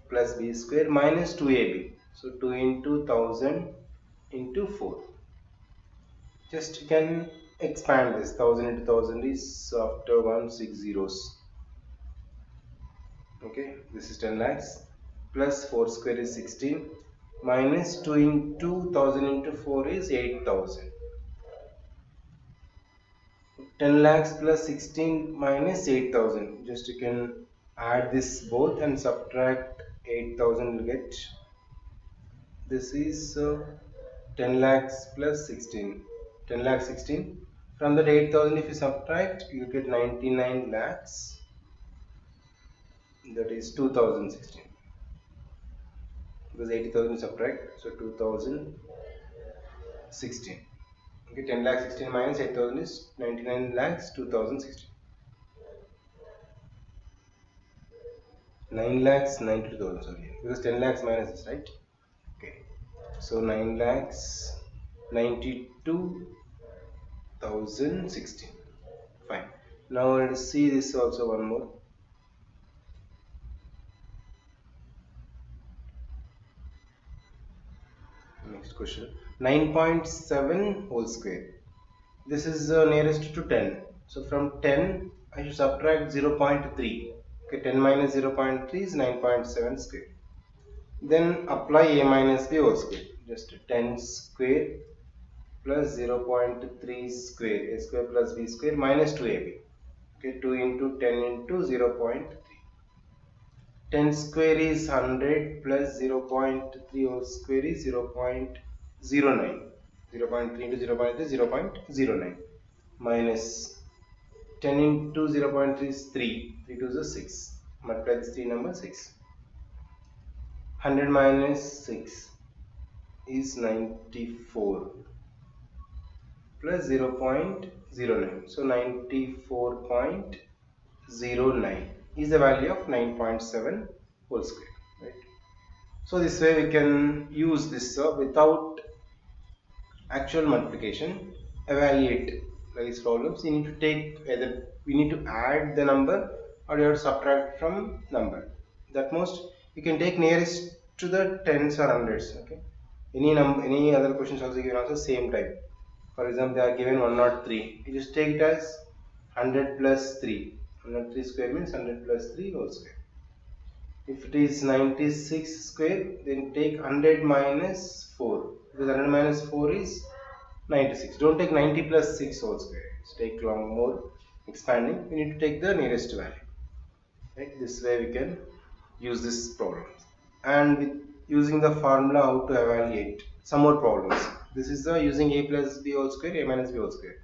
plus b square minus 2ab. So 2 into 1000 into 4. Just you can expand this. 1000 into 1000 is after 6 zeros. Okay, this is 10 lakhs plus 4 square is 16 minus 2 into 1000 into 4 is 8000. 10 lakhs plus 16 minus 8000. Just you can add this both and subtract 8000 will get. This is 10 lakhs plus 16. 10 lakhs 16. From that 8000 if you subtract, you get 99 lakhs. That is 2016. Because 80,000 subtract, so 2016. Okay, 10 lakhs 16 minus 8,000 is 99 lakhs 2016. 9 lakhs 92,000, sorry, because 10 lakhs minus this, right? Okay, so 9 lakhs 92,016. Fine. Now let us see this also one more. Next question, 9.7 whole square. This is nearest to 10. So from 10, I should subtract 0.3. Okay, 10 minus 0.3 is 9.7 square. Then apply a minus b whole square. Just 10 square plus 0.3 square. A square plus b square minus 2ab. Okay, 2 into 10 into 0.3. 10 square is 100 plus 0.3 whole square is 0.09. 0.3 into 0.3 is 0.09 minus 10 into 0.3 is 3. 3 to the 6. Multiply this 3 number 6. 100 minus 6 is 94 plus 0.09. So 94.09 is the value of 9.7 whole square. Right? So this way we can use this without actual multiplication, evaluate these problems. You need to take either we need to add the number or you have to subtract from number. That most you can take nearest to the tens or hundreds. Okay, any other questions also given also same type. For example, they are given 103. You just take it as 100 plus 3. 103 square means 100 plus 3 whole square. If it is 96 square, then take 100 minus 4. Because 100 minus 4 is 96. Don't take 90 plus 6 whole square. It's take long more expanding. We need to take the nearest value. Right? This way we can use this problem. And with using the formula how to evaluate some more problems. This is the using a plus b whole square, a minus b whole square.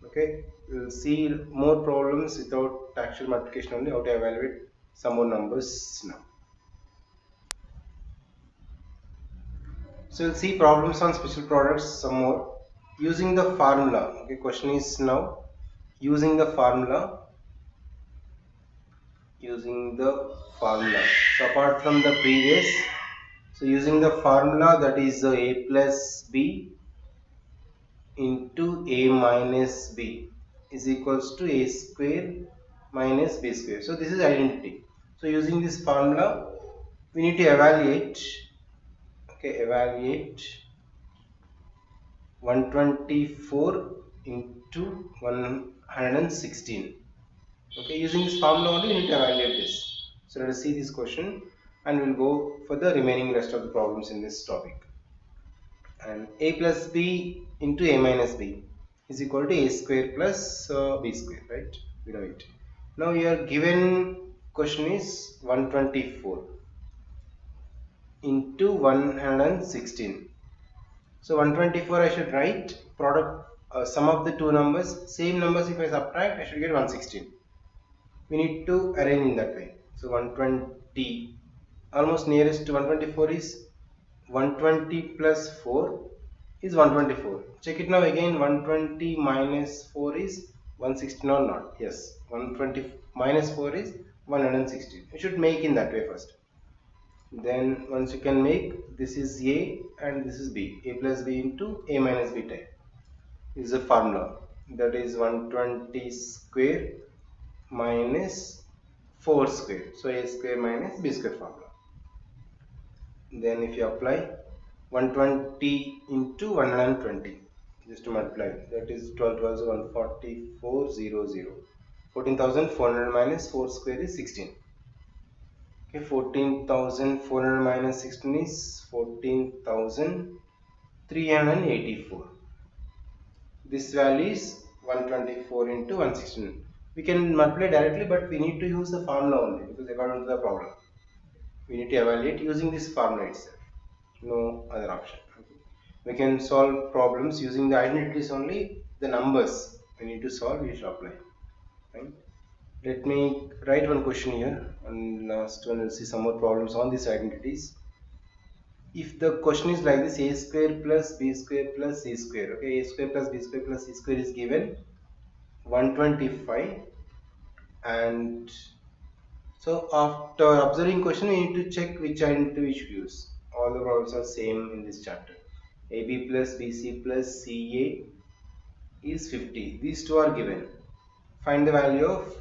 Okay, we will see more problems without actual multiplication only, how to evaluate some more numbers now. So we'll see problems on special products some more using the formula. Okay, question is now using the formula. So apart from the previous, so using the formula, that is a plus b into a minus b is equals to a square minus b square. So this is identity. So using this formula, we need to evaluate. Okay, evaluate 124 into 116. Okay, using this formula only we need to evaluate this. So let us see this question. and we'll go for the remaining rest of the problems in this topic. And a plus b into a minus b is equal to a square plus b square, right? We know it. Now your given question is 124 into 116. So 124 I should write product sum of the two numbers, same numbers if I subtract I should get 116. We need to arrange in that way. So 120 almost nearest to 124 is 120 plus 4 is 124. Check it now again. 120 minus 4 is 116 or not? Yes, 120 minus 4 is 116. You should make in that way first. Then once you can make, this is a and this is b. A plus b into a minus b type is a formula. That is 120 square minus 4 square. So a square minus b square formula. Then if you apply 120 into 120, just to multiply, that is 12 12 so 14400. 14,400 minus 4 square is 16. Okay, 14,400 minus 16 is 14,384. This value is 124 into 116. We can multiply directly, but we need to use the formula only because according to the problem we need to evaluate using this formula itself. No other option. Okay. We can solve problems using the identities only. The numbers we need to solve, we should apply. Right? Let me write one question here, and last one we'll see some more problems on these identities. If the question is like this, a square plus b square plus c square, okay, a square plus b square plus c square is given 125, and so after observing question we need to check which identity we should use. All the problems are same in this chapter. AB plus BC plus CA is 50. These two are given. Find the value of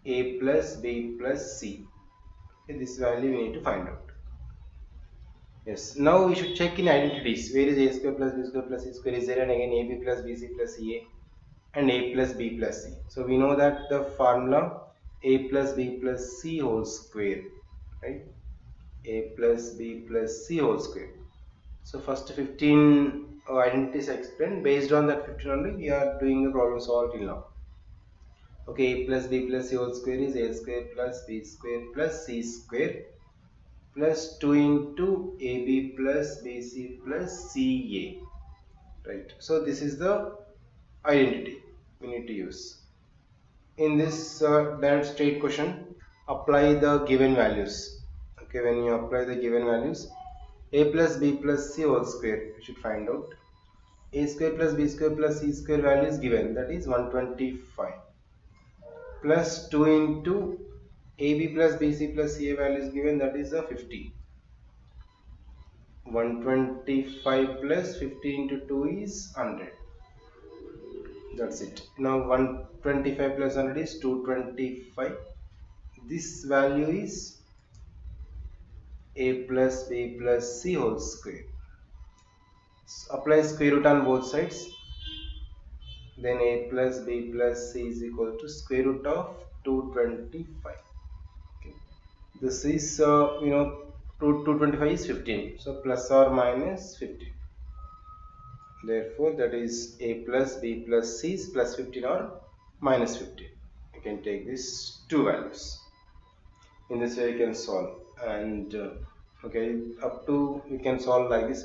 A plus B plus C. Okay, this value we need to find out. Yes. Now we should check in identities. Where is A square plus B square plus C square is there, and again AB plus BC plus CA and A plus B plus C. So we know that the formula A plus B plus C whole square, right? A plus B plus C whole square. So first 15 identities explained. Based on that 15 only we are doing the problem solved till now. Okay, A plus B plus C whole square is A square plus B square plus C square plus 2 into AB plus BC plus CA. Right. So this is the identity we need to use. In this direct straight question, apply the given values. Okay, when you apply the given values, a plus b plus c whole square you should find out. A square plus b square plus c square value is given, that is 125, plus 2 into ab plus bc plus ca value is given, that is 50. 125 plus 50 into 2 is 100. That's it. Now 125 plus 100 is 225. This value is a plus b plus c whole square. So apply square root on both sides. Then a plus b plus c is equal to square root of 225. Okay. This is 225 is 15. So plus or minus 15. Therefore that is a plus b plus c is plus 15 or minus 15. You can take these two values. In this way you can solve, and okay, up to you can solve like this.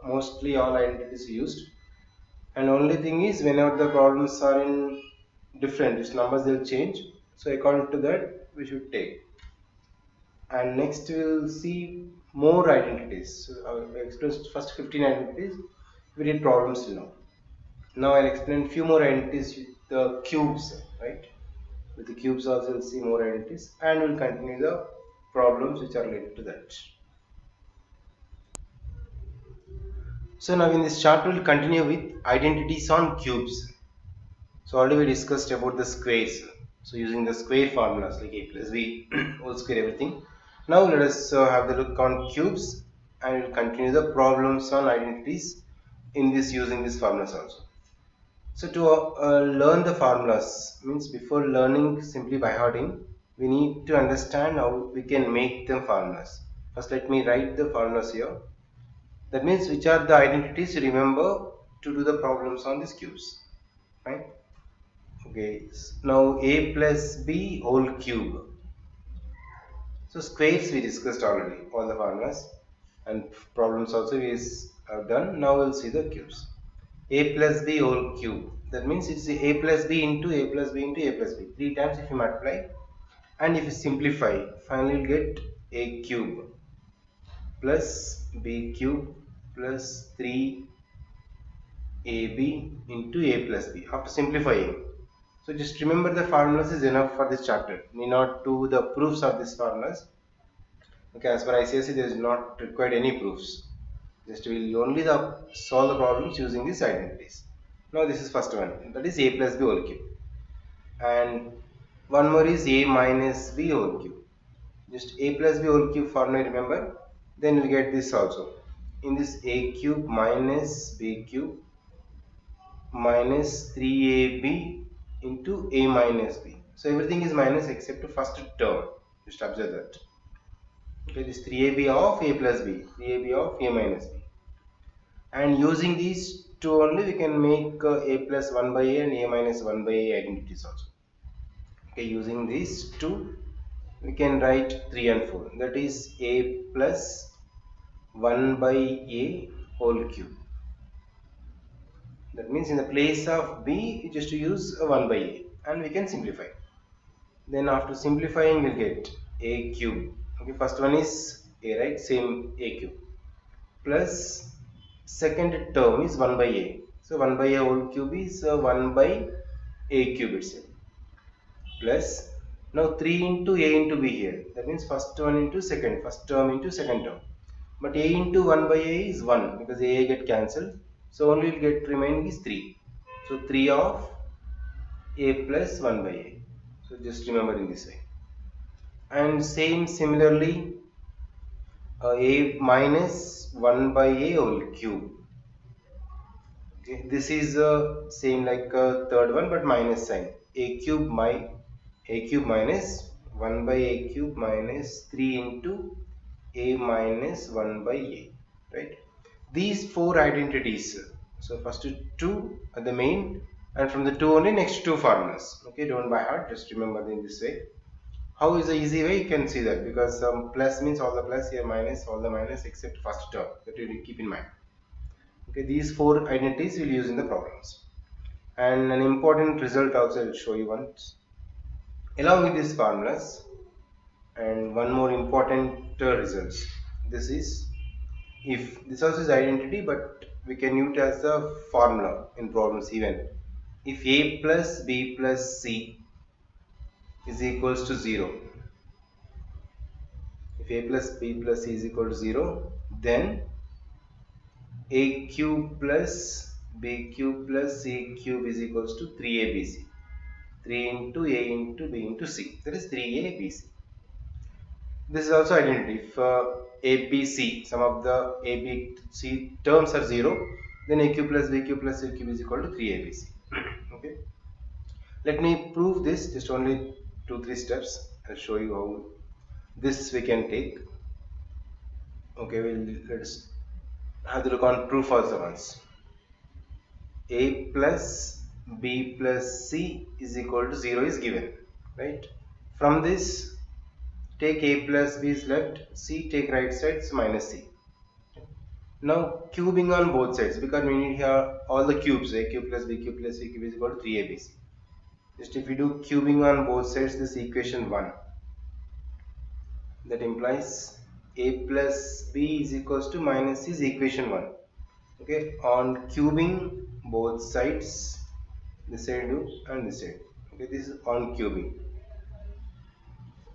Mostly all identities used, and only thing is whenever the problems are in different, its numbers will change. So according to that we should take. And next we will see more identities. So I will explain first 15 identities. We did problems till now. Now I'll explain few more identities with the cubes, right? With the cubes also we'll see more identities, and we'll continue the problems which are related to that. So now in this chapter we'll continue with identities on cubes. So already we discussed about the squares. So using the square formulas like a plus b whole square, everything. Now let us have the look on cubes, and we'll continue the problems on identities in this using these formulas also. So to learn the formulas, means before learning simply by hearting, we need to understand how we can make them formulas. First, let me write the formulas here. That means which are the identities to remember to do the problems on these cubes. Fine. Okay. Now a plus b whole cube. So squares we discussed already, all the formulas and problems also is done. Now we'll see the cubes. A plus b whole cube. That means it's a plus b into a plus b into a plus b. 3 times if you multiply, and if you simplify, finally you'll get a cube plus b cube plus 3ab into a plus b after simplifying. So just remember the formulas is enough for this chapter. Need not do the proofs of these formulas. Okay, as per ICSE there is not required any proofs. Just will only solve the problems using these identities. Now this is first one, that is a plus b whole cube, and one more is a minus b whole cube. Just a plus b whole cube formula remember, then we'll get this also. In this a cube minus b cube minus 3ab into a minus b. So everything is minus except the first term. Just observe that. Okay, this 3ab of a plus b, 3ab of a minus b. And using these two only we can make a plus 1 by a and a minus 1 by a identities also. Okay, using these two we can write 3 and 4, that is a plus 1 by a whole cube. That means in the place of b you just use a 1 by a and we can simplify. Then after simplifying we'll get a cube. Okay, first one is a, right? Same a cube plus second term is 1 by a. So 1 by a whole cube is 1 by a cube itself, plus now 3 into a into b here. That means first one into second, first term into second term. But a into 1 by a is 1 because a get cancelled. So only will get remaining is 3. So 3 of a plus 1 by a. So just remember in this way. And same similarly a minus 1 by a whole cube. Okay, this is same like third one but minus sign. A cube minus 1 by a cube minus 3 into a minus 1 by a, right? These four identities. So first two are the main, and from the two only next two formulas. Okay, don't by heart, just remember in this way. How is the easy way? You can see that because plus means all the plus, here minus all the minus except first term. That you will keep in mind. Okay, these four identities we'll use in the problems. And an important result also I will show you once. Along with these formulas, and one more important results. This is, if this also is identity, but we can use it as a formula in problems even. If a plus b plus c is equals to 0, if a plus b plus c is equal to 0, then a cube plus b cube plus c cube is equals to 3abc. 3 into a into b into c, that is 3abc. This is also identity. If a, b, c, some of the a, b, c terms are 0, then a cube plus b cube plus c cube is equal to 3abc. Okay. Let me prove this, just only 2-3 steps. I'll show you how this we can take. Okay, let's have the look on proof also once. A plus b plus c is equal to 0 is given, right? From this, take a plus b is left, c take right side, so minus c. Now cubing on both sides, because we need here all the cubes, a cube plus b cube plus c cube is equal to 3abc. Just if we do cubing on both sides, this equation 1, that implies a plus b is equals to minus c is equation 1. Okay, on cubing both sides, this side do and this side. Okay, this is on cubing,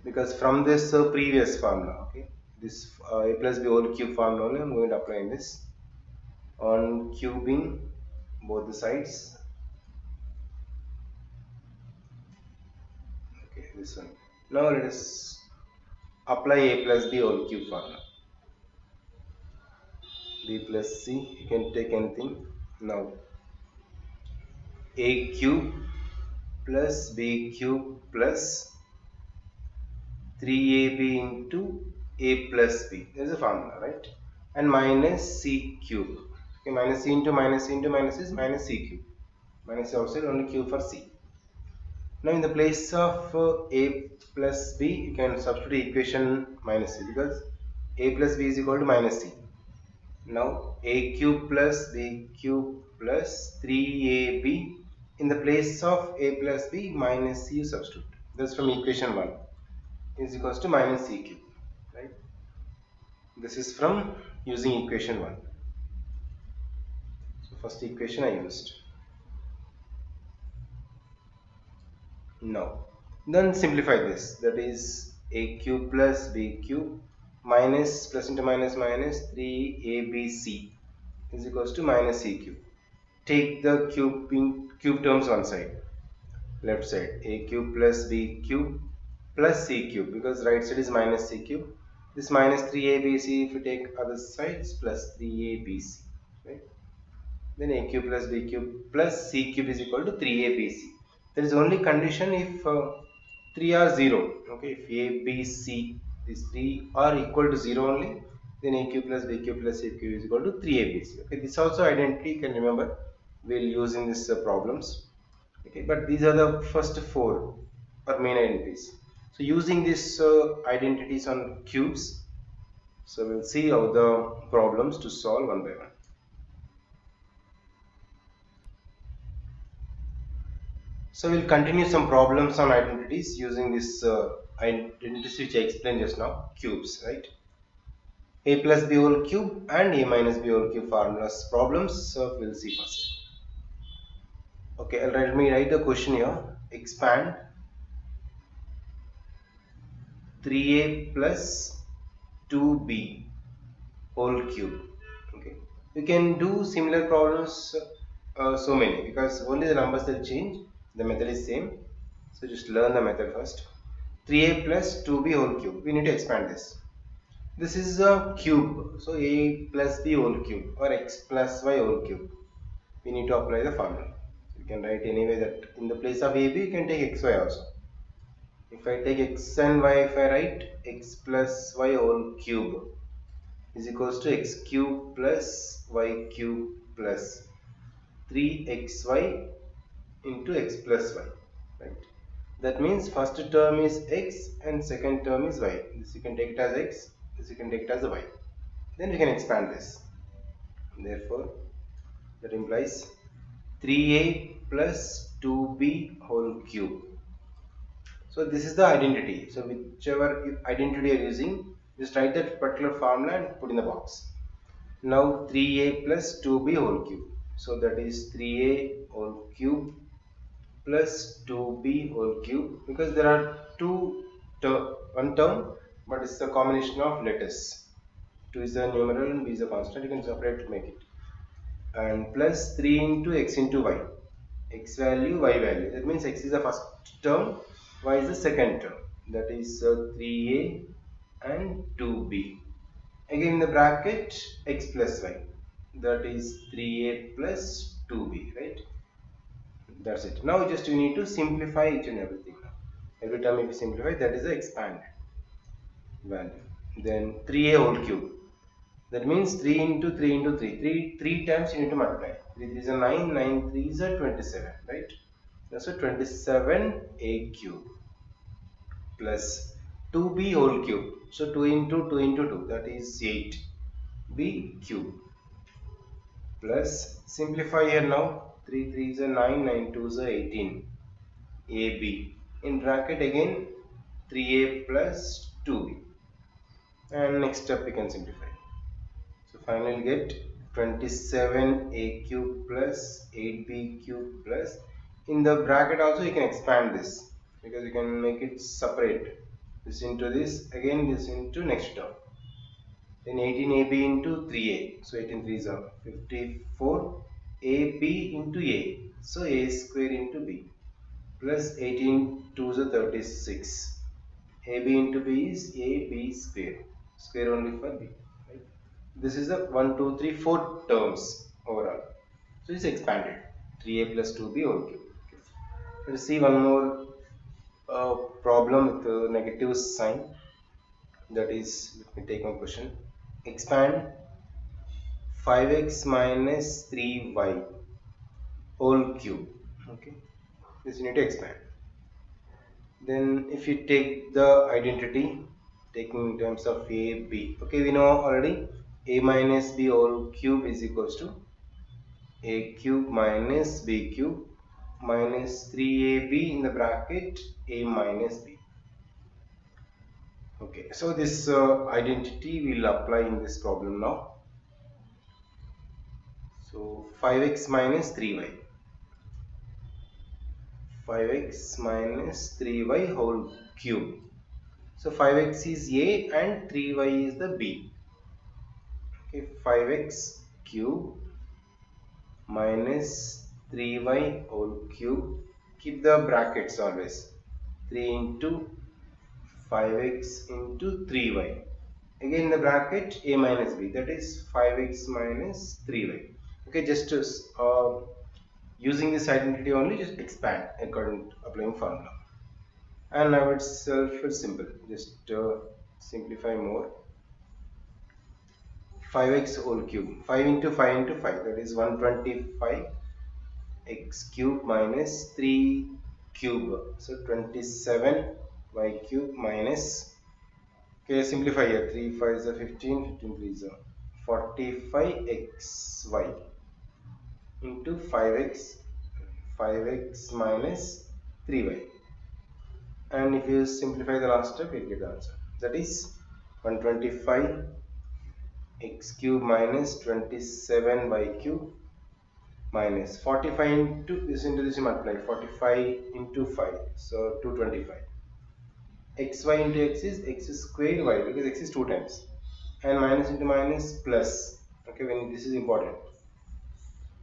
because from this previous formula, okay, this a plus b whole cube formula only I'm going to apply in this. On cubing both the sides, okay, this one. Now let us apply a plus b whole cube formula. B plus c, you can take anything. Now a cube plus b cube plus 3ab into a plus b. There is a formula, right? And minus c cube. Okay, minus c into minus c into minus is minus c cube. Minus outside, only cube for c. Now in the place of a plus b, you can substitute equation minus c, because a plus b is equal to minus c. Now a cube plus b cube plus 3ab, in the place of a plus b minus c you substitute. That's from equation 1, is equals to minus c cube, right? This is from using equation 1. So first equation I used. Now then simplify this, that is a cube plus b cube minus plus into minus minus 3abc is equals to minus c cube. Take the cube terms one side, left side, a cube plus b cube plus c cube, because right side is minus c cube. This minus 3abc, if you take other sides, plus 3abc, right? Then a cube plus b cube plus c cube is equal to 3abc. There is only condition if 3 are 0. Okay, if a, b, c, these 3 are equal to 0 only, then a cube plus b cube plus c cube is equal to 3abc. Okay, this also identity you can remember, we'll use in this problems. Okay, but these are the first 4 or main identities. So using these identities on cubes, so we'll see how the problems to solve one by one. So we'll continue some problems on identities using this identities which I explained just now, cubes, right? A plus b whole cube and a minus b whole cube formulas problems. So we'll see first. Okay, let me write the question here. Expand 3a plus 2b whole cube. Okay, you can do similar problems so many, because only the numbers that change, the method is same. So just learn the method first. 3a plus 2b whole cube, we need to expand this. This is a cube, so a plus b whole cube or x plus y whole cube, we need to apply the formula. You can write anyway that in the place of ab you can take xy also. If I take x and y, if I write x plus y whole cube is equals to x cube plus y cube plus 3xy into x plus y, right? That means first term is x and second term is y. This you can take it as x, this you can take it as a y. Then we can expand this. Therefore, that implies 3a plus 2b whole cube. So this is the identity. So whichever identity you are using, just write that particular formula and put in the box. Now 3a plus 2b whole cube. So that is 3a whole cube plus 2b whole cube, because there are one term, but it's a combination of letters. 2 is a numeral and b is a constant, you can separate to make it. And plus 3 into x into y, x value, y value. That means x is the first term, y is the second term. That is 3a and 2b. Again in the bracket x plus y. That is 3a plus 2b, right? That's it. Now just you need to simplify each and everything. Every time if you simplify, that is the expand value. Then 3a whole cube. That means 3 into 3 into 3. 3 times you need to multiply. 3 3 is a 9, 9 3 is a 27, right? That's a 27a cube plus 2b whole cube. So 2 into 2 into 2, that is 8b cube plus, simplify here now, 3 3 is a 9, 9 2 is a 18, ab. In bracket again 3a plus 2b, and next step we can simplify. So finally get 27a cube plus 8b cube plus, in the bracket also you can expand this, because you can make it separate, this into this, again this into next term. Then 18ab into 3a, so 18 3 is 54, ab into a, so a square into b, plus 18 2 is 36, ab into b is ab square, square only for b, right? This is the 1 2 3 4 terms overall, so it's expanded 3a plus 2b whole cube. Okay. Let's see one more a problem with a negative sign. That is, let me take one question. Expand 5x minus 3y whole cube. Okay, this you need to expand. Then if you take the identity, taking in terms of a, b. Okay, we know already a minus b whole cube is equals to a cube minus b cube minus 3ab in the bracket a minus b. Okay, so this identity will apply in this problem now. So 5x minus 3y. 5x minus 3y whole cube. So 5x is a and 3y is the b. Okay, 5x cube minus 3y whole cube. Keep the brackets always. 3 into 5x into 3y. Again the bracket a minus b, that is 5x minus 3y. Okay, just using this identity only, just expand according to applying formula. And now itself is simple, just simplify more. 5x whole cube, 5 into 5 into 5, that is 125 x cube minus 3 cube, so 27 y cube minus, okay, simplify here, 3 5 is a 15, 15 3 is a 45 xy into 5x minus 3y, and if you simplify the last step, you get the answer, that is 125 x cube minus 27 y cube minus 45 into this you multiply 45 into 5, so 225. Xy into x is squared y, because x is 2 times, and minus into minus plus. Okay, when this is important,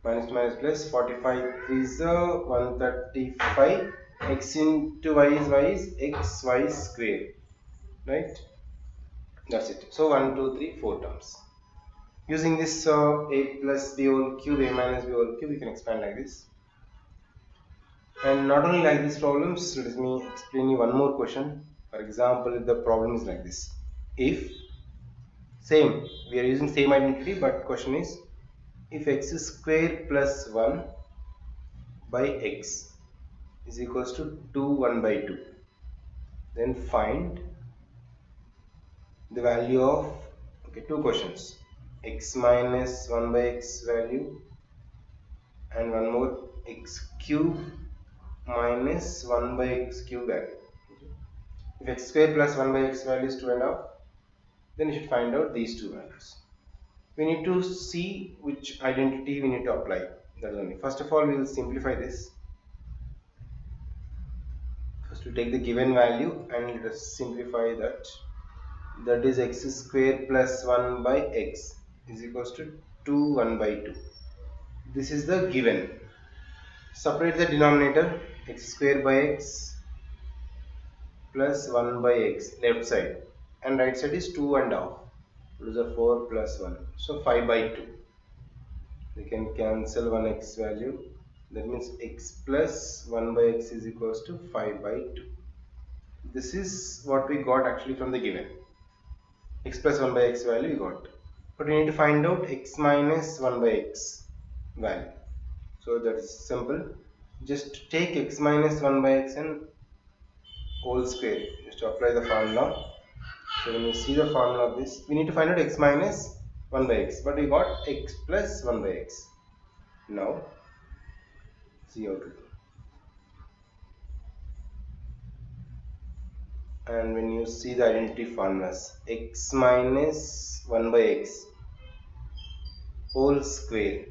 minus to minus plus, 45 is 135, x into y is xy square, right? That's it. So 1 2 3 4 terms. Using this a plus b whole cube, a minus b whole cube, we can expand like this. And not only like these problems, let me explain you one more question. For example, if the problem is like this, if same, we are using same identity, but question is, if x square plus 1 by x is equals to 2 1 by 2, then find the value of, okay, two questions, x minus 1 by x value and one more x cube minus 1 by x cube value. If x square plus 1 by x value is 2.5, then you should find out these two values. We need to see which identity we need to apply. That is only. First of all, we will simplify this. First, we take the given value and let us simplify that. That is x square plus 1 by x is equals to 2 1 by 2. This is the given. Separate the denominator, x square by x plus 1 by x, left side, and right side is 2.5. It is a 4 plus 1, so 5 by 2. We can cancel one x value, that means x plus 1 by x is equals to 5 by 2. This is what we got actually from the given. X plus 1 by x value we got, but we need to find out x minus 1 by x value. So that is simple, just take x minus 1 by x and whole square, just to apply the formula. So when you see the formula of this, we need to find out x minus 1 by x, but we got x plus 1 by x. Now see how to do. And when you see the identity formulas, x minus 1 by x whole square,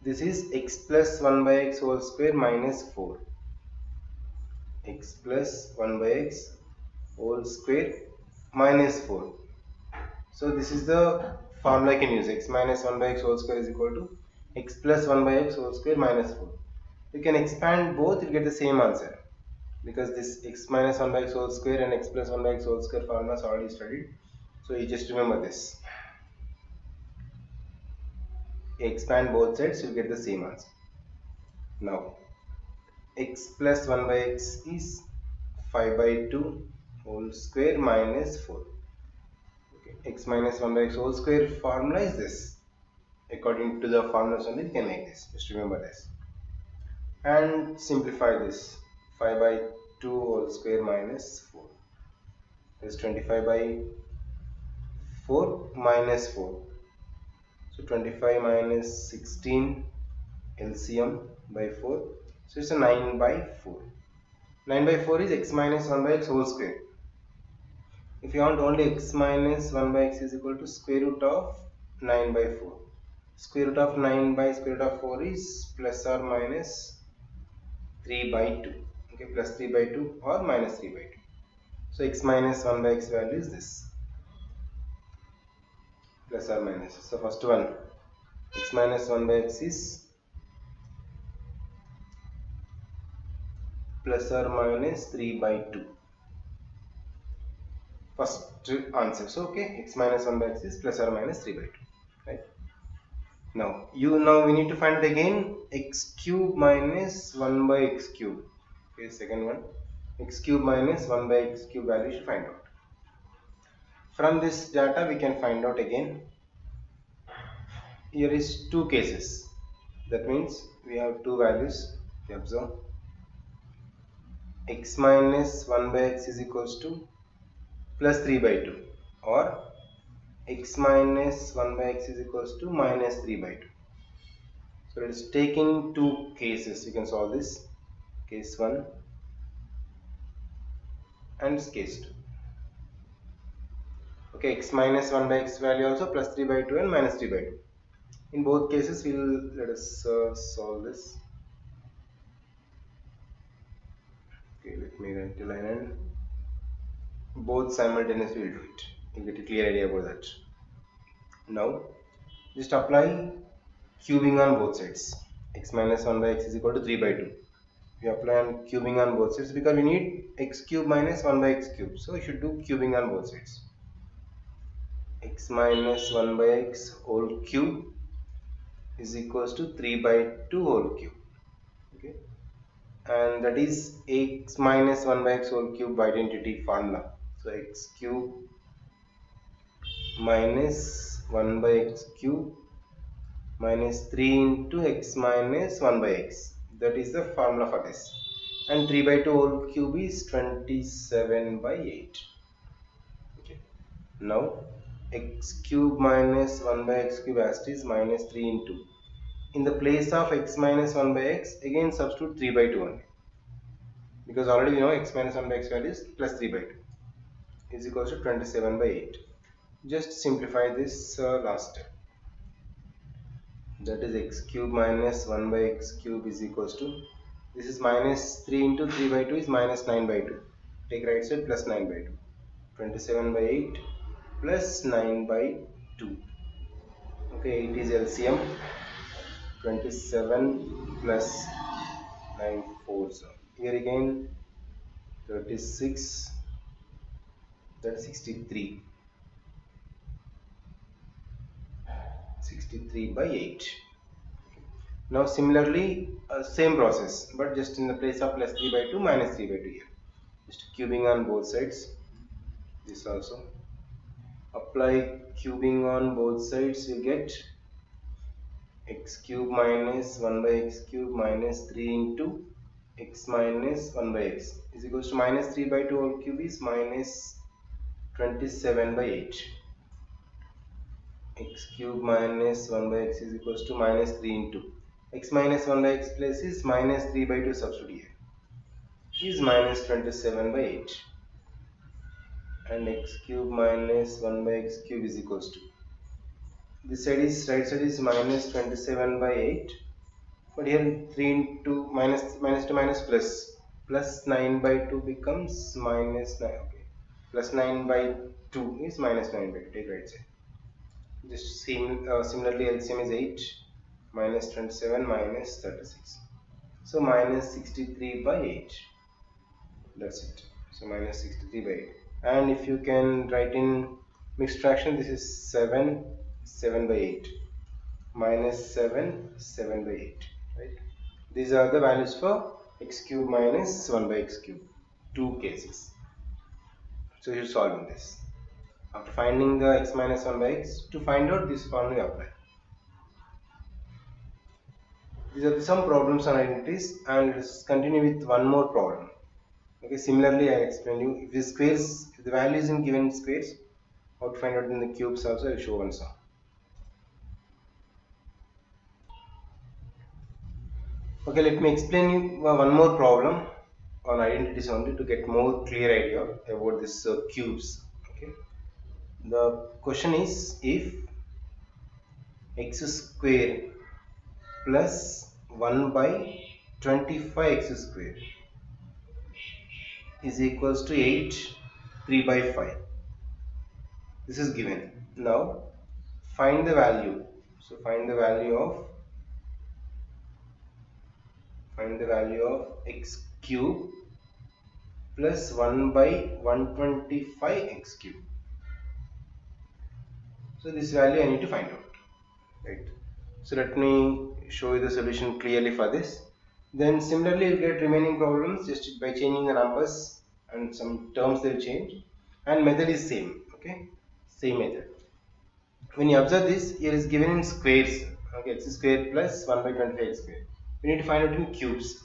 this is x plus 1 by x whole square minus 4. X plus 1 by x whole square minus 4. So this is the formula I can use. X minus 1 by x whole square is equal to x plus 1 by x whole square minus 4. You can expand both, you get the same answer, because this x minus 1 by x whole square and x plus 1 by x whole square formulas already studied. So you just remember this. You expand both sides, you get the same answer. Now x plus 1 by x is 5 by 2 whole square minus 4. Okay. X minus 1 by x whole square formula is this. According to the formulas only we can make this. Just remember this. And simplify this. 5 by 2 whole square minus 4 is 25 by 4 minus 4. So 25 minus 16 LCM by 4. So it's a 9 by 4. 9 by 4 is x minus 1 by x whole square. If you want only x minus 1 by x is equal to square root of 9 by 4. Square root of 9 by square root of 4 is plus or minus 3 by 2. Okay, plus 3 by 2 or minus 3 by 2. So x minus 1 by x value is this. Plus or minus. So first one, x minus 1 by x is plus or minus 3 by 2. First answer. So okay, x minus 1 by x is plus or minus 3 by 2. Right? Now we need to find it again, x cube minus 1 by x cube. Okay, second one, x cube minus 1 by x cube value should find out. From this data we can find out again. Here is two cases. That means we have two values. You observe, x minus 1 by x is equals to plus 3 by 2 or x minus 1 by x is equals to minus 3 by 2. So it is taking two cases. We can solve this. Case 1 and case 2. Okay, x minus 1 by x value also plus 3 by 2 and minus 3 by 2. In both cases, let us solve this. Okay, let me write the line and both simultaneously will do it. You get a clear idea about that. Now, just apply cubing on both sides. X minus 1 by x is equal to 3 by 2. We apply on cubing on both sides because we need x cube minus 1 by x cube. So we should do cubing on both sides. X minus 1 by x whole cube is equals to 3 by 2 whole cube. Okay, and that is x minus 1 by x whole cube identity formula. So x cube minus 1 by x cube minus 3 into x minus 1 by x. That is the formula for this. And 3 by 2 whole cube is 27 by 8. Okay. Now x cube minus 1 by x cube as it is minus 3 into. In the place of x minus 1 by x, again substitute 3 by 2 only. Because already we know x minus 1 by x value is plus 3 by 2 is equals to 27 by 8. Just simplify this last step. That is x cube minus 1 by x cube is equals to, this is minus 3 into 3 by 2 is minus 9 by 2. Take right side plus 9 by 2. 27 by 8 plus 9 by 2. Okay, it is LCM. 27 plus 9 4s. Here again 36, that is 63. 63 by 8. Now similarly same process, but just in the place of plus 3 by 2 minus 3 by 2 here. Just cubing on both sides. This also. Apply cubing on both sides, you get x cube minus 1 by x cube minus 3 into x minus 1 by x is equals to minus 3 by 2 whole cube is minus 27 by 8. X cube minus 1 by x is equals to minus 3 into x minus 1 by x place is minus 3 by 2 substitute here is minus 27 by 8, and x cube minus 1 by x cube is equals to, this side is right side is minus 27 by 8, but here 3 into minus to minus plus 9 by 2 becomes minus 9. Okay, plus 9 by 2 is minus 9 by 2. Take right side. Just similarly LCM is 8 minus 27 minus 36. So minus 63 by 8. That's it. So minus 63 by 8. And if you can write in mixed fraction, this is 7 by 8. Minus 7 by 8. Right? These are the values for x cube minus 1 by x cube. Two cases. So you're solving this. After finding the x minus 1 by x, to find out this formula apply. These are some problems on identities, and let's continue with one more problem. Okay, similarly I explain you if the squares, if the value is in given squares, how to find out in the cubes also I will show one some. Okay, let me explain you one more problem on identities only to get more clear idea about this cubes. Okay, the question is if x square plus 1 by 25x square is equals to 8 3 by 5. This is given. Now find the value. So find the value of x cube plus 1 by 125 x cube. So this value I need to find out, right? So let me show you the solution clearly for this. Then similarly you get remaining problems just by changing the numbers and some terms they will change, and method is same. Okay, same method. When you observe this, here is given in squares. Okay, x square plus 1 by 25 x square. We need to find out in cubes.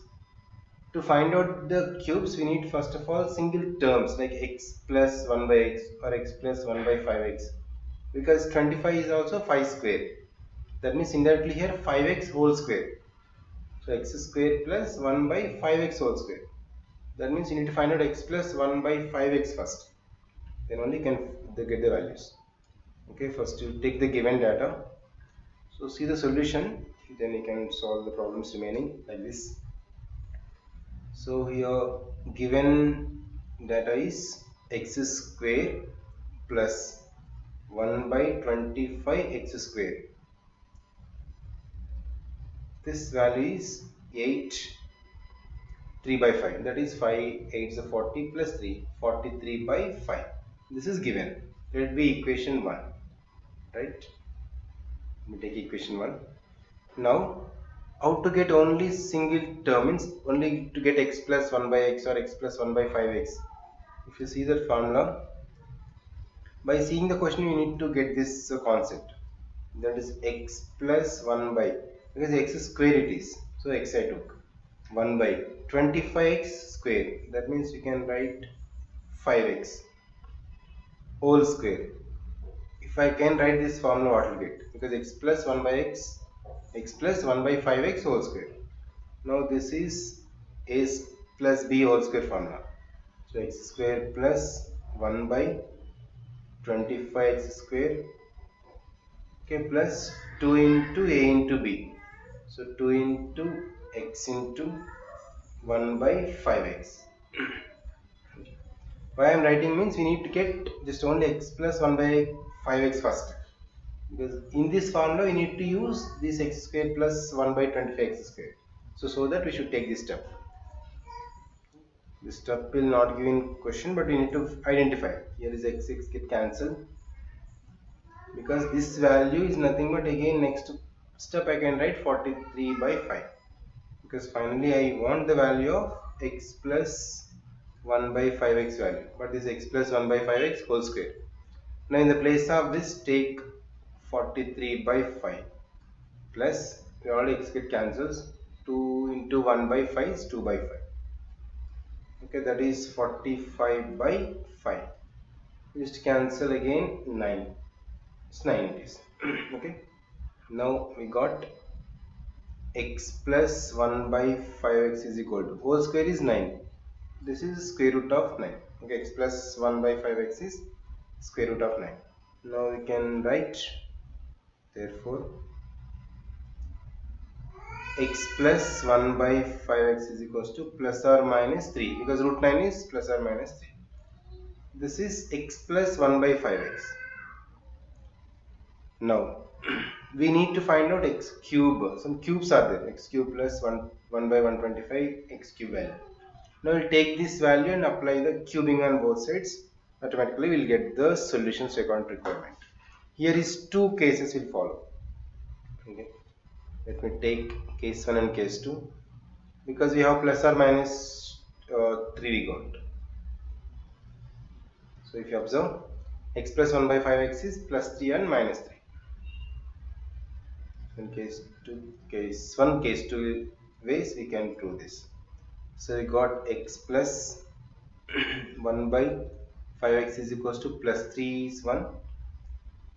To find out the cubes, we need first of all single terms like x plus 1 by x or x plus 1 by 5x, because 25 is also 5 square. That means indirectly here 5x whole square. So x square plus 1 by 5x whole square. That means you need to find out x plus 1 by 5x first. Then only can they get the values. Okay, first you take the given data. So see the solution, then you can solve the problems remaining like this. So here given data is x square plus 1 by 25 x square. This value is 8 3 by 5, that is 5 8 is 40 plus 3 43 by 5. This is given. Let it be equation 1, right? Let me take equation 1. Now how to get only single term, means only to get x plus 1 by x or x plus 1 by 5x. If you see that formula, by seeing the question you need to get this concept, that is x plus 1 by, because x square it is, so x I took 1 by 25x square, that means you can write 5x whole square. If I can write this formula, what will get, because x plus 1 by x plus 1 by 5x whole square. Now this is a plus b whole square formula. So x square plus 1 by 25x square, okay, plus 2 into a into b. So 2 into x into 1 by 5x. Why I am writing means we need to get just only x plus 1 by 5x first, because in this formula we need to use this x square plus 1 by 25x square. So that we should take this step. This step will not give in question, but we need to identify. Here is x get cancelled, because this value is nothing but again next step I can write 43 by 5, because finally I want the value of x plus 1 by 5x value, but this x plus 1 by 5x whole square. Now in the place of this take 43 by 5 plus, all x get cancels, 2 into 1 by 5 is 2 by 5. Okay, that is 45 by 5. Just cancel again 9. It's 9 it is. Okay. Now we got x plus 1 by 5x is equal to, whole square is 9. This is square root of 9. Okay, x plus 1 by 5x is square root of 9. Now we can write, therefore x plus 1 by 5x is equals to plus or minus 3, because root 9 is plus or minus 3. This is x plus 1 by 5x. Now we need to find out x cube. Some cubes are there, x cube plus 1 by 125 x cube value. Now we'll take this value and apply the cubing on both sides. Automatically we'll get the solutions according to requirement. Here is two cases will follow. Okay, let me take case 1 and case 2. because we have plus or minus 3 we got. So if you observe, x plus 1 by 5x is plus 3 and minus 3. In case 1, case 2 ways we can prove this. So we got x plus 1 by 5x is equals to plus 3 is 1,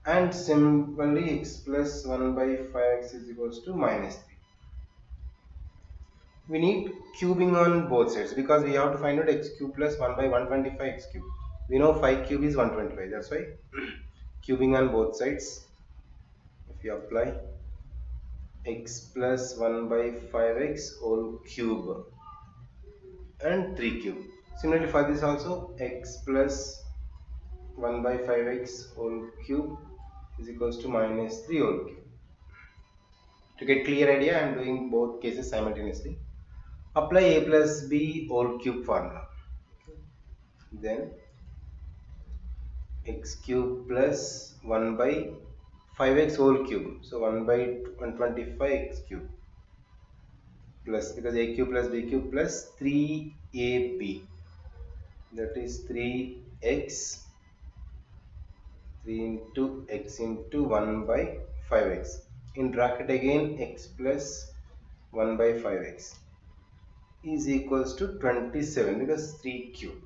and similarly x plus 1 by 5x is equals to minus 3. We need cubing on both sides because we have to find out x cube plus 1 by 125 x cube. We know 5 cube is 125, that's why cubing on both sides. If you apply x plus 1 by 5x whole cube and 3 cube. Similarly for this also, x plus 1 by 5x whole cube is equals to minus 3 whole cube. To get clear idea, I am doing both cases simultaneously. Apply a plus b whole cube formula. Then x cube plus 1 by 5x whole cube. So 1 by 125 x cube plus, because a cube plus b cube plus 3ab, that is 3x, 3 into x into 1 by 5x. In bracket again x plus 1 by 5x is equals to 27 because 3 cube.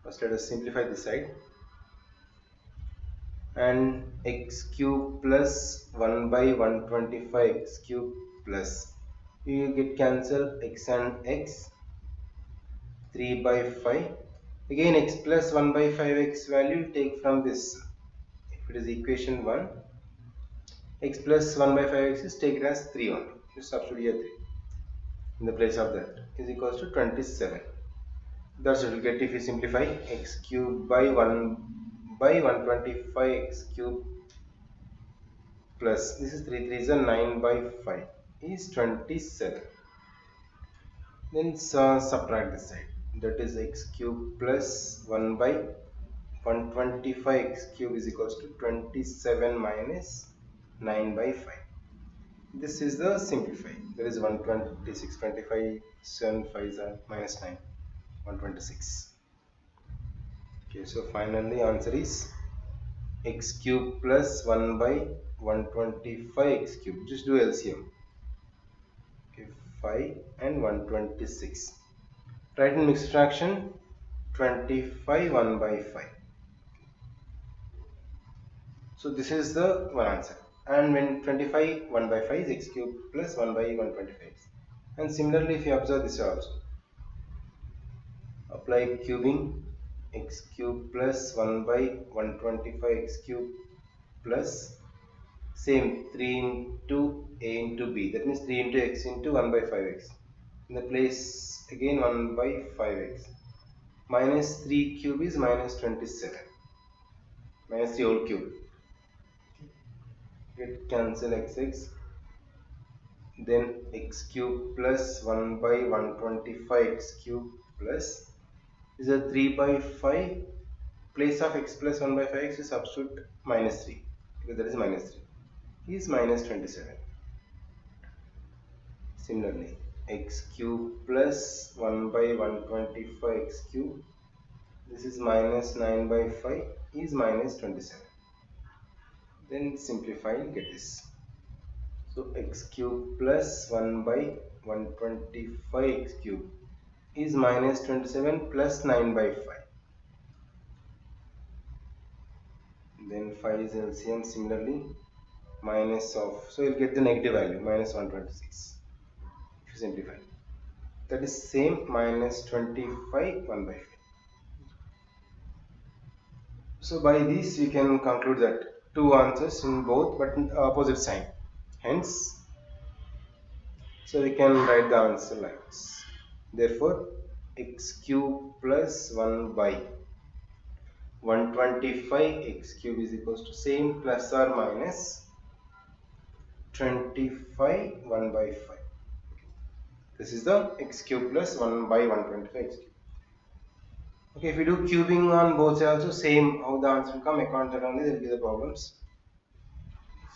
First let us simplify this side. And x cube plus 1 by 125 x cube plus, you will get cancelled x and x, 3 by 5. Again x plus 1 by 5x value take from this. If it is equation 1, x plus 1 by 5x is take it as 3 only. Just substitute here 3 in the place of that is equals to 27. That's what you will get if you simplify. X cube by 1 by 125 x cube plus, this is 3 3 is a 9 by 5 is 27. Then subtract this side, that is x cube plus 1 by 125 x cube is equals to 27 minus 9 by 5. This is the simplify. There is 126, 25, 7, 5 is minus 9, 126. Okay, so finally answer is x cube plus 1 by 125 x cube. Just do LCM. Okay, 5 and 126. Write in mixed fraction 25 1 by 5. So this is the one answer. And when 25 1 by 5 is x cube plus 1 by 125. And similarly if you observe this also, apply cubing x cube plus 1 by 125 x cube plus same 3 into a into b, that means 3 into x into 1 by 5x. In the place again 1 by 5x. Minus 3 cube is minus 27. Minus 3 whole cube. Get cancel xx. Then x cube plus 1 by 125 x cube plus is a 3 by 5. Place of x plus 1 by 5x is substitute minus 3 because that is minus 3 is minus 27. Similarly x cube plus 1 by 125 x cube, this is minus 9 by 5 is minus 27. Then simplify and get this. So x cube plus 1 by 125 x cube is minus 27 plus 9 by 5. Then 5 is LCM. Similarly minus of, so you'll get the negative value minus 126 if you simplify. That is same minus 25 1 by 5. So by this we can conclude that two answers in both but in opposite sign. Hence, so we can write the answer like this. Therefore, x cube plus 1 by 125 x cube is equals to same plus or minus 25 1 by 5. This is the x cube plus 1 by 125 x cube. Okay, if we do cubing on both sides also same, how the answer will come, according to that only there will be the problems.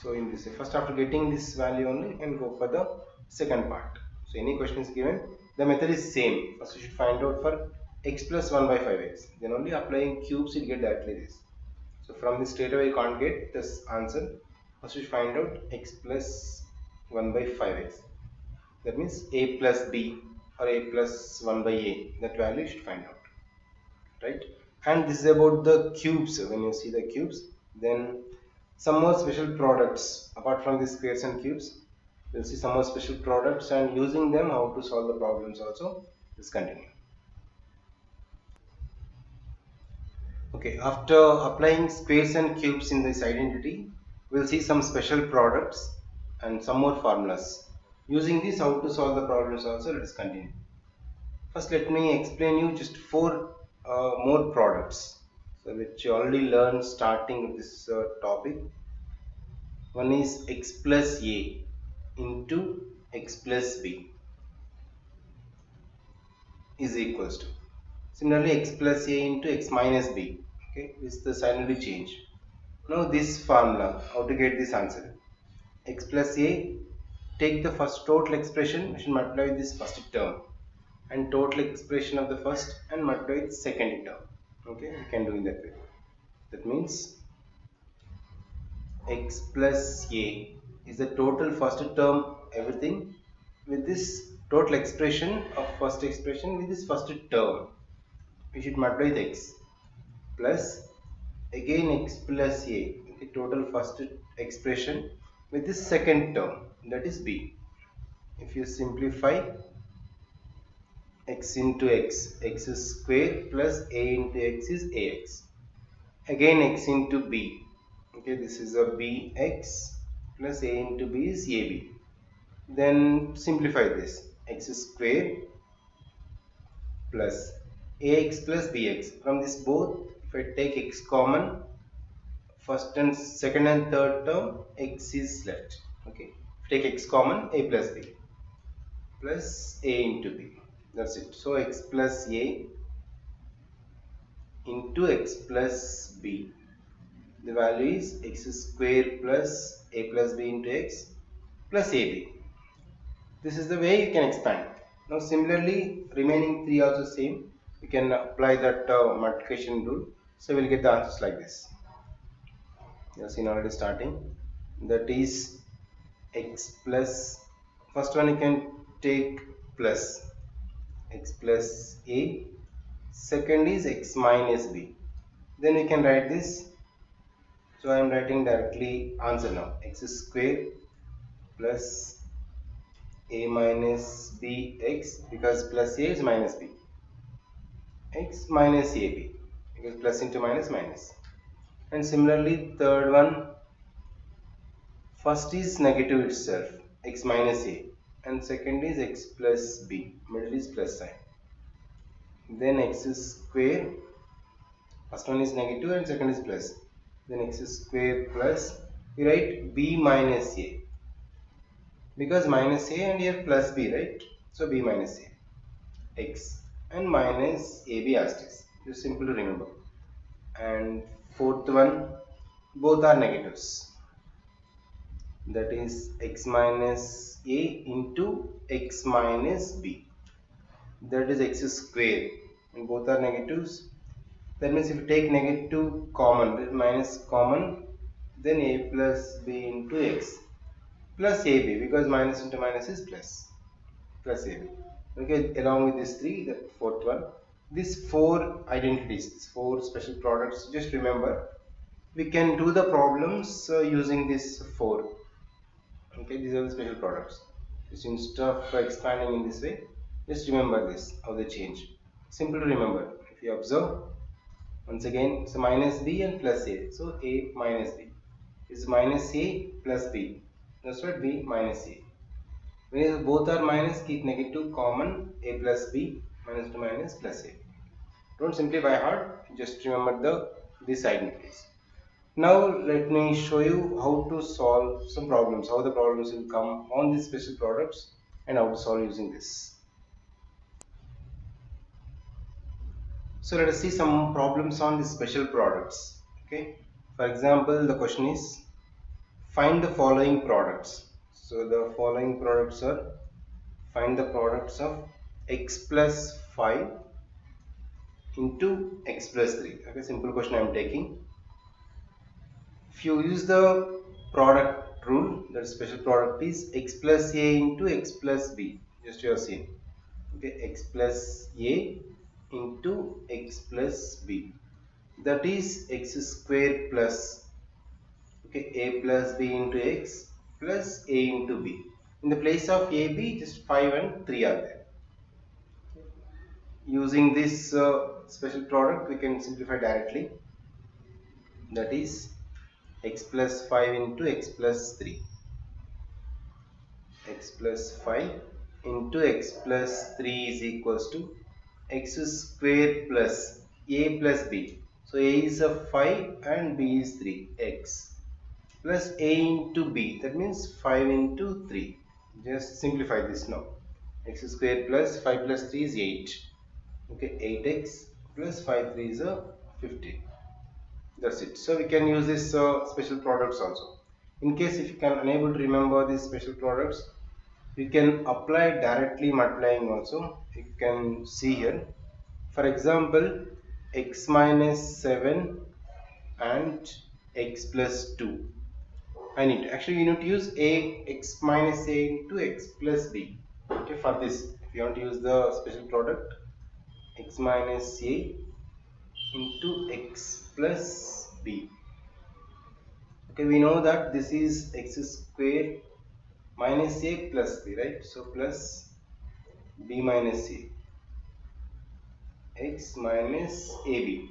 So in this, first after getting this value only, you can go for the second part. So any question is given, the method is same. First you should find out for x plus 1 by 5x. Then only applying cubes you get directly this. So from this straight away you can't get this answer. First you should find out x plus 1 by 5x. That means a plus b or a plus 1 by a. That value you should find out. Right? And this is about the cubes. When you see the cubes, then some more special products apart from the squares and cubes. We'll see some more special products and using them how to solve the problems also. Let's continue. Okay, after applying squares and cubes in this identity, we'll see some special products and some more formulas. Using this, how to solve the problems also. Let's continue. First, let me explain you just four more products, so which you already learned starting with this topic. One is x plus a into x plus b is equals to, similarly, x plus a into x minus b. Okay, this is the sign will be changed. Now this formula, how to get this answer? X plus a, take the first total expression, we should multiply with this first term, and total expression of the first and multiply with second term. Okay, we can do in that way. That means x plus a is the total first term, everything, with this total expression of first expression with this first term. We should multiply with x plus again x plus a, the total first expression with this second term, that is b. If you simplify, x into x, x is square plus a into x is ax. Again x into b. Okay, this is a bx plus a into b is ab. Then simplify this, x square plus ax plus bx. From this both, if I take x common, first and second and third term, x is left. Okay, take x common, a plus b plus a into b. That's it. So x plus a into x plus b. The value is x square plus a plus b into x plus ab. This is the way you can expand. Now similarly, remaining three also same. You can apply that multiplication rule. So we'll get the answers like this. You have seen already starting. That is x plus, first one you can take plus x plus a, second is x minus b. Then we can write this. So I am writing directly answer now, x square plus a minus b x, because plus a is minus b, x minus ab, because plus into minus minus. And similarly third one, first is negative itself, x minus a, and second is x plus b, middle is plus sign. Then x square, first one is negative and second is plus, then x square plus, we write b minus a, because minus a and here plus b, right? So b minus a, x and minus ab as it is. Just simple to remember. And fourth one, both are negatives. That is x minus a into x minus b. That is x square, and both are negatives. That means if you take negative common, minus common, then a plus b into x plus ab, because minus into minus is plus ab. Okay, along with these three, the fourth one, these four identities, these four special products, just remember, we can do the problems using these four. Okay, these are the special products. Just instead of expanding in this way, just remember this, how they change. Simple to remember. If you observe, once again, so minus b and plus a, so a minus b is minus a plus b. That's what b minus a. When both are minus, keep negative common, a plus b, minus to minus plus a. Don't simplify hard, just remember these identities. Now let me show you how to solve some problems, how the problems will come on these special products and how to solve using this. So let us see some problems on these special products. Okay, for example, the question is, find the following products. So the following products are find the products of x plus 5 into x plus 3. Okay, simple question I am taking. If you use the product rule, that special product is x plus a into x plus b. Just you have seen. Okay, x plus a into x plus b. That is x square plus, okay, a plus b into x plus a into b. In the place of a, b, just 5 and 3 are there. Using this special product, we can simplify directly. That is x plus 5 into x plus 3. X plus 5 into x plus 3 is equals to x square plus a plus b. So a is a 5 and b is 3, x plus a into b, that means 5 into 3. Just simplify this now. X square plus 5 plus 3 is 8. Okay, 8x plus 5 3 is a 15. That's it. So we can use this special products also. In case if you can unable to remember these special products, you can apply directly multiplying also. You can see here. For example, x minus 7 and x plus 2. Actually you need to use a x minus a into x plus b. Okay, for this, if you want to use the special product, x minus a into x plus b. Okay, we know that this is x square minus a plus b, right? So plus b minus a, x minus ab.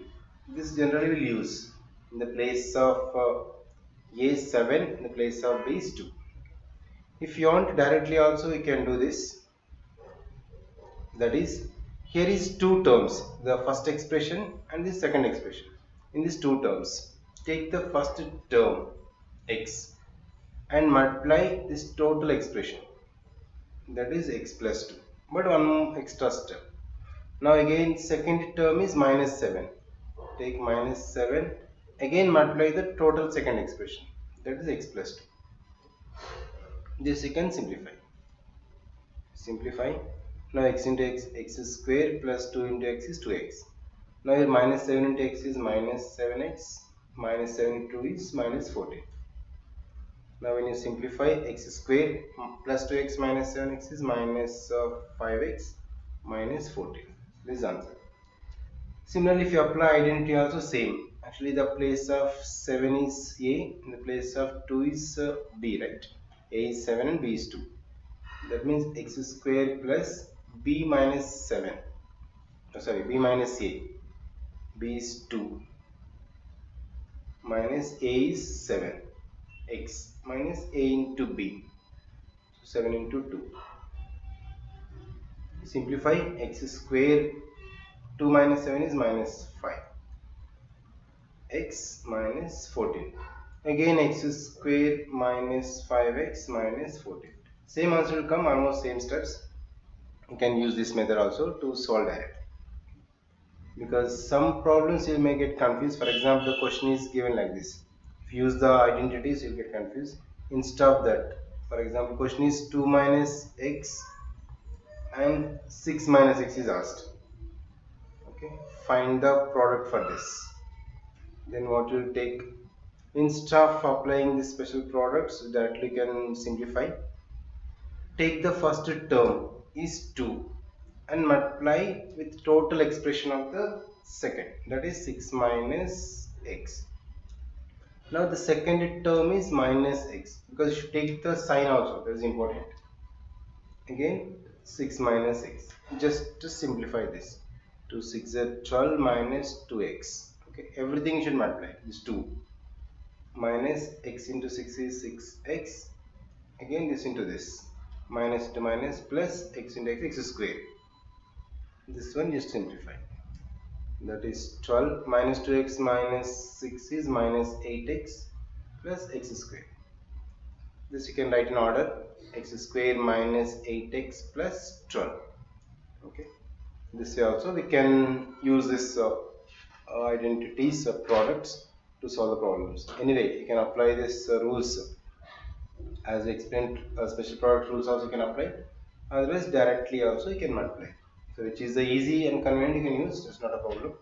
This generally will use in the place of a 7, in the place of b is 2. If you want directly also you can do this. That is, here is two terms, the first expression and the second expression. In these two terms, take the first term x and multiply this total expression, that is x plus 2, but one more extra step. Now again second term is minus 7. Take minus 7, again multiply the total second expression, that is x plus 2. This you can simplify. Now x into x, x square plus 2 into x is 2x. Now here minus 7 into x is minus 7x, minus 7 into 2 is minus 14. Now when you simplify, x square plus 2x minus 7x is minus 5x minus 14. This is answer. Similarly, if you apply identity also same. Actually the place of 7 is a, in the place of 2 is b, right? A is 7 and b is 2. That means x square plus b minus 7. Oh, sorry, b minus a. B is 2 minus a is 7. X minus a into b. So 7 into 2. Simplify, x square 2 minus 7 is minus 5. X minus 14. Again x square minus 5x minus 14. Same answer will come, almost same steps. You can use this method also to solve directly. Because some problems you may get confused. For example, the question is given like this. If you use the identities, you will get confused. Instead of that, for example, question is 2 minus x and 6 minus x is asked. Okay, find the product for this. Then what you will take, instead of applying the special products, directly can simplify. Take the first term is 2 and multiply with total expression of the second, that is 6 minus x. Now the second term is minus x, because you should take the sign also, that is important. Again 6 minus x. Just to simplify this, 2 6 are 12 minus 2x. Okay, everything you should multiply. This 2 minus x into 6 is 6x. Again this into this, minus to minus plus x into x, x square. This one just simplify. That is 12 minus 2x minus 6 is minus 8x plus x square. This you can write in order, x square minus 8x plus 12. Okay. This way also we can use this identities of products to solve the problems. Anyway, you can apply this rules as explained. Special product rules also you can apply. Otherwise directly also you can multiply. So which is the easy and convenient you can use, it's not a problem.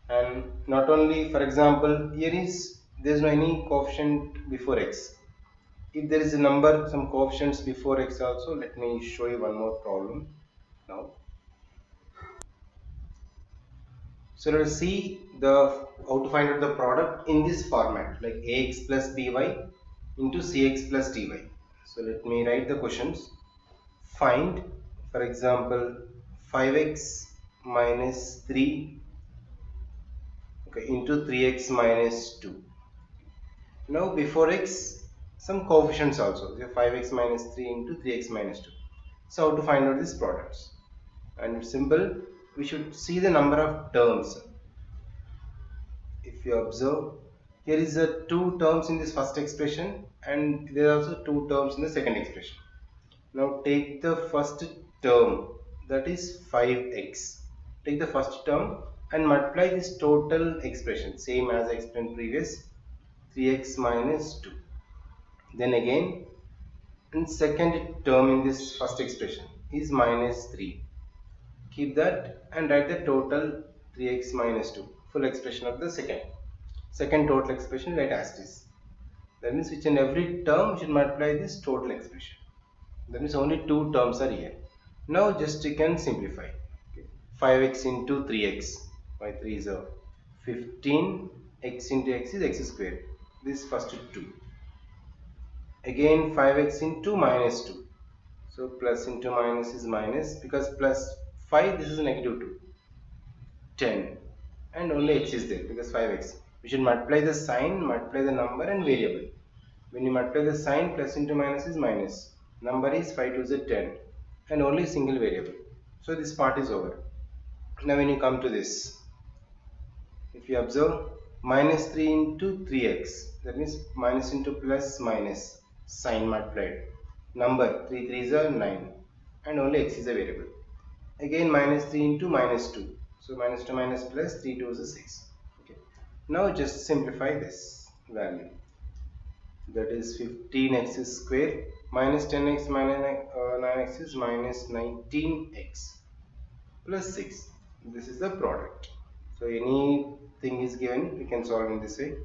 And not only, for example, here is there is no any coefficient before x. If there is a number, some coefficients before x also, let me show you one more problem now. So let us see how to find out the product in this format, like ax plus by into cx plus dy. So let me write the questions. Find, for example, 5x minus 3, okay, into 3x minus 2. Now before x, some coefficients also, so 5x minus 3 into 3x minus 2. So how to find out these products? And it's simple, we should see the number of terms. If you observe, here is a 2 terms in this first expression and there are also 2 terms in the second expression. Now take the first term, that is 5x. Take the first term and multiply this total expression, same as I explained previous, 3x minus 2. Then again, and second term in this first expression is minus 3. Keep that and write the total 3x minus 2, full expression of the second total expression, write as this. That means each and every term we should multiply this total expression. That means only 2 terms are here. Now just you can simplify. Okay. 5x into 3x, by 3 is 15, x into x is x square. This first 2. Again 5x into minus 2. So plus into minus is minus, because plus 5 this is negative 2. 10 and only x is there because 5x. We should multiply the sign, multiply the number and variable. When you multiply the sign, plus into minus is minus. Number is 5 to the 10 and only single variable. So this part is over. Now when you come to this, if you observe, minus 3 into 3x, that means minus into plus minus, sign multiplied. Number 3 3s are 9 and only x is a variable. Again minus 3 into minus 2. So minus 2 minus plus 3 2 is 6. Okay. Now just simplify this value. That is 15x square minus 10x minus 9x is minus 19x plus 6. This is the product. So anything is given, we can solve in this way.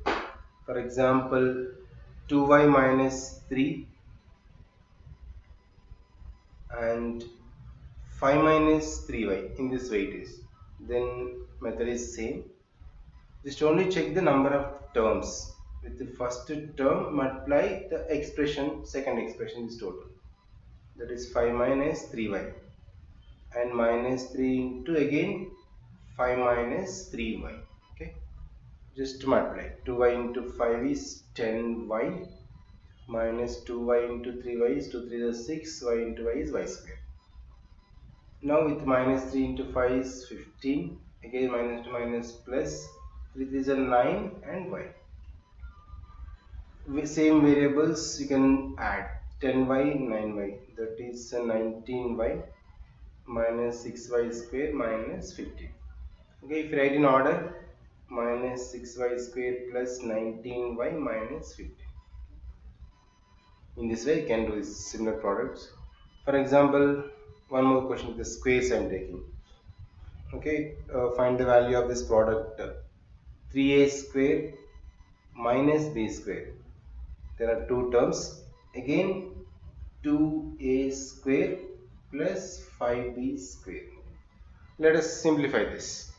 For example, 2y minus 3 and 5 minus 3y, in this way it is. Then method is same. Just only check the number of terms. With the first term, multiply the expression, second expression is total. That is 5 minus 3y and minus 3 into again 5 minus 3y. Okay, just multiply. 2y into 5 is 10y minus 2y into 3y is 2 3 is 6, y into y is y square. Now with minus 3 into 5 is 15, again minus 2 minus plus 3 3 is 9 and y. Same variables you can add, 10y 9y, that is 19y minus 6y square minus 15. Okay, if you write in order, minus 6y square plus 19y minus 15. In this way you can do this similar products. For example, one more question with the squares I am taking. Okay, find the value of this product, 3a square minus b square. There are 2 terms, again 2a square plus 5b square. Let us simplify this.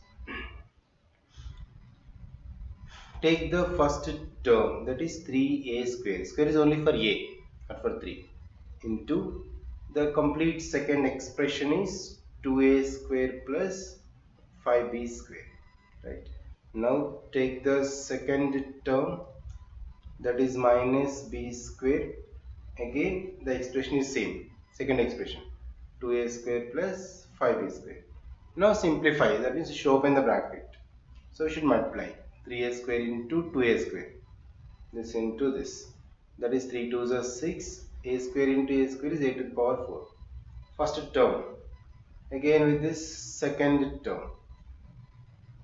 Take the first term, that is 3a square. Square is only for a, not for 3, into the complete second expression is 2a square plus 5b square. Right. Now take the second term, that is minus b square. Again the expression is same, second expression, 2a square plus 5b square. Now simplify, that means show open the bracket. So we should multiply 3a square into 2a square, this into this, that is 3 2s are 6, a square into a square is a to the power 4. First term, again with this second term,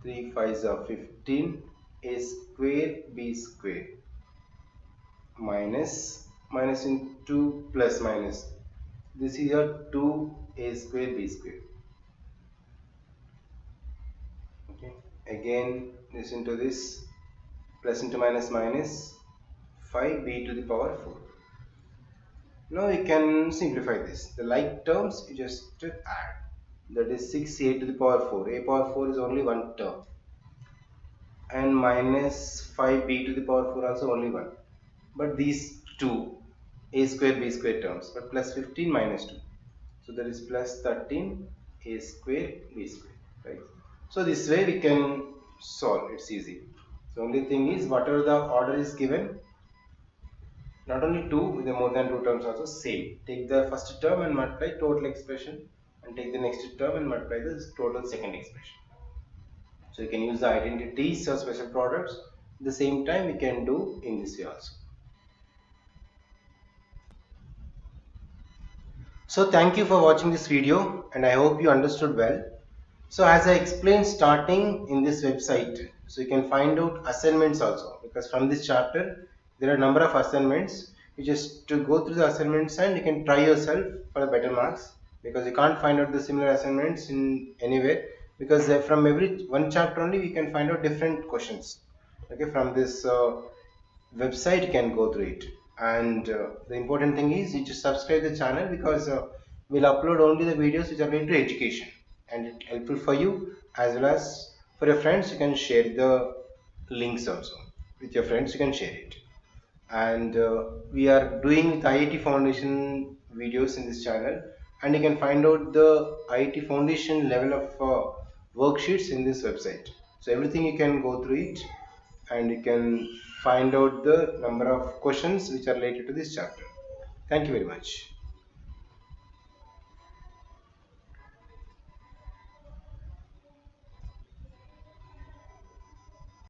3 5s are 15, a square b square minus into plus minus, this is your 2a square b square. Okay, again this into this, plus into minus minus 5b to the power 4. Now you can simplify this. The like terms you just add. That is 6a to the power 4. A power 4 is only one term. And minus 5b to the power 4 also only one. But these two, a square b square terms, but plus 15 minus 2. So that is plus 13 a square b square. Right. So this way we can solve. It's easy. The only thing is whatever the order is given, not only 2, with the more than 2 terms also same. Take the first term and multiply total expression, and take the next term and multiply the total second expression. So you can use the identities or special products. At the same time we can do in this way also. So thank you for watching this video, and I hope you understood well. So as I explained starting in this website, so you can find out assignments also, because from this chapter there are a number of assignments. You just to go through the assignments and you can try yourself for the better marks, because you can't find out the similar assignments in anywhere, because from every one chapter only we can find out different questions. Okay, from this website you can go through it. And the important thing is you just subscribe the channel, because we'll upload only the videos which are related to education, and it's helpful for you as well as for your friends. You can share the links also with your friends, you can share it. And we are doing with IIT Foundation videos in this channel, and you can find out the IIT Foundation level of worksheets in this website. So everything you can go through it, and you can find out the number of questions which are related to this chapter. Thank you very much.